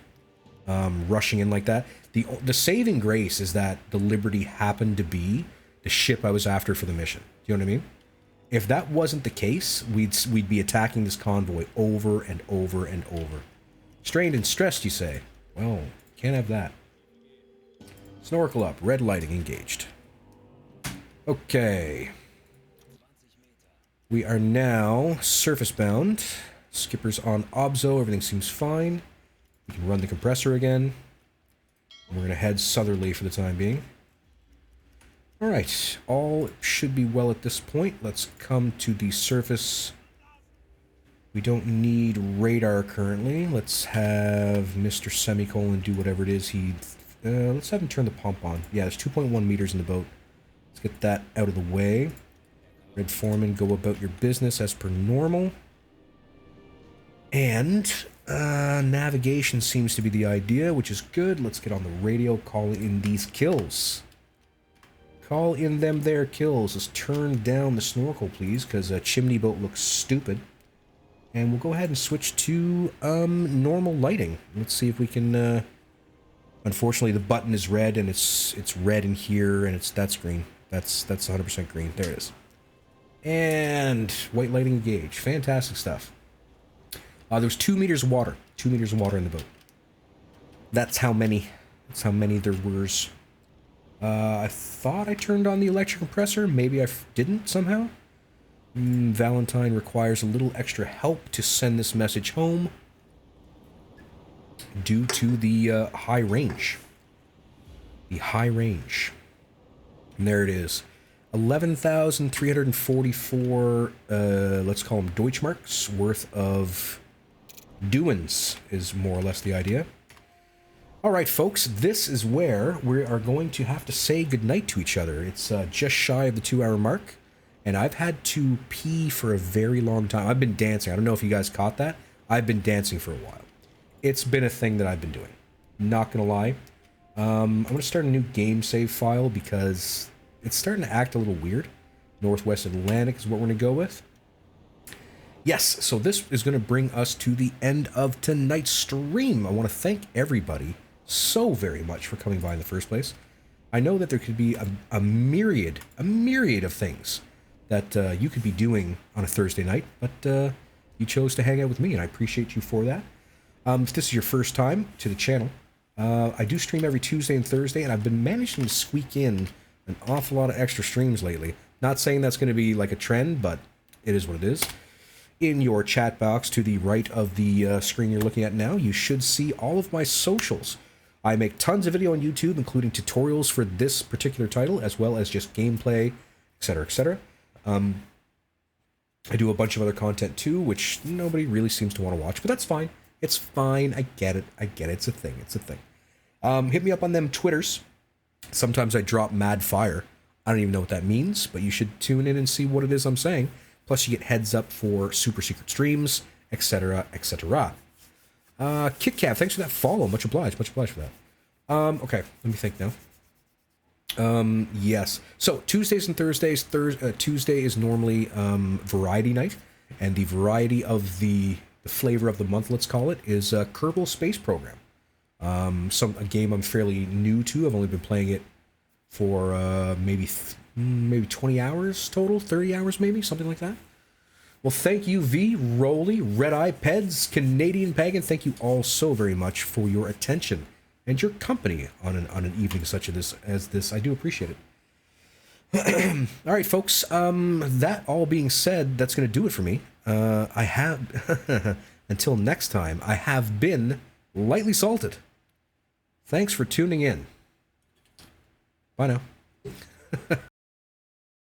Rushing in like that. The saving grace is that the Liberty happened to be the ship I was after for the mission. Do you know what I mean? If that wasn't the case, we'd be attacking this convoy over and over and over. Strained and stressed, you say? Well, can't have that. Snorkel up. Red lighting engaged. Okay. We are now surface bound. Skipper's on Obzo. Everything seems fine. We can run the compressor again. We're going to head southerly for the time being. Alright, all should be well at this point. Let's come to the surface. We don't need radar currently. Let's have Mr. Semicolon do whatever it is he... let's have him turn the pump on. Yeah, there's 2.1 meters in the boat. Let's get that out of the way. Red Foreman, go about your business as per normal. And navigation seems to be the idea, which is good. Let's get on the radio, call in these kills. Call in them there kills. Let's turn down the snorkel, please, because a chimney boat looks stupid. And we'll go ahead and switch to normal lighting. Let's see if we can... unfortunately, the button is red, and it's red in here, and that's green. That's 100% green. There it is. And white lighting engaged. Fantastic stuff. There's 2 meters of water. 2 meters of water in the boat. That's how many. That's how many there was. I thought I turned on the electric compressor. Maybe I didn't somehow. Valentine requires a little extra help to send this message home due to the high range. The high range. And there it is. 11,344, let's call them Deutschmarks worth of doings is more or less the idea. All right, folks, this is where we are going to have to say goodnight to each other. It's just shy of the 2-hour mark, and I've had to pee for a very long time. I've been dancing. I don't know if you guys caught that. I've been dancing for a while. It's been a thing that I've been doing. Not going to lie. I'm going to start a new game save file because it's starting to act a little weird. Northwest Atlantic is what we're going to go with. Yes, so this is going to bring us to the end of tonight's stream. I want to thank everybody so very much for coming by in the first place. I know that there could be a myriad of things that you could be doing on a Thursday night, but you chose to hang out with me, and I appreciate you for that. If this is your first time to the channel, I do stream every Tuesday and Thursday, and I've been managing to squeak in an awful lot of extra streams lately. Not saying that's going to be like a trend, but it is what it is. In your chat box to the right of the screen you're looking at now, you should see all of my socials. I make tons of video on YouTube, including tutorials for this particular title, as well as just gameplay, etc., etc. I do a bunch of other content too, which nobody really seems to want to watch, but that's fine. It's fine. I get it. It's a thing. Hit me up on them Twitters. Sometimes I drop mad fire. I don't even know what that means, but you should tune in and see what it is I'm saying. Plus, you get heads up for super secret streams, etc., etc. KitKat, thanks for that follow. Much obliged for that. Okay, let me think now. Yes. So, Tuesdays and Thursdays, Tuesday is normally variety night, and the variety of the flavor of the month, let's call it, is Kerbal Space Program. A game I'm fairly new to. I've only been playing it for maybe 20 hours total, 30 hours maybe, something like that. Well, thank you, V, Rolly, Red Eye, Peds, Canadian Pagan. Thank you all so very much for your attention and your company on an evening such as this. I do appreciate it. All right, folks. That all being said, that's going to do it for me. I have until next time. I have been lightly salted. Thanks for tuning in. Bye now.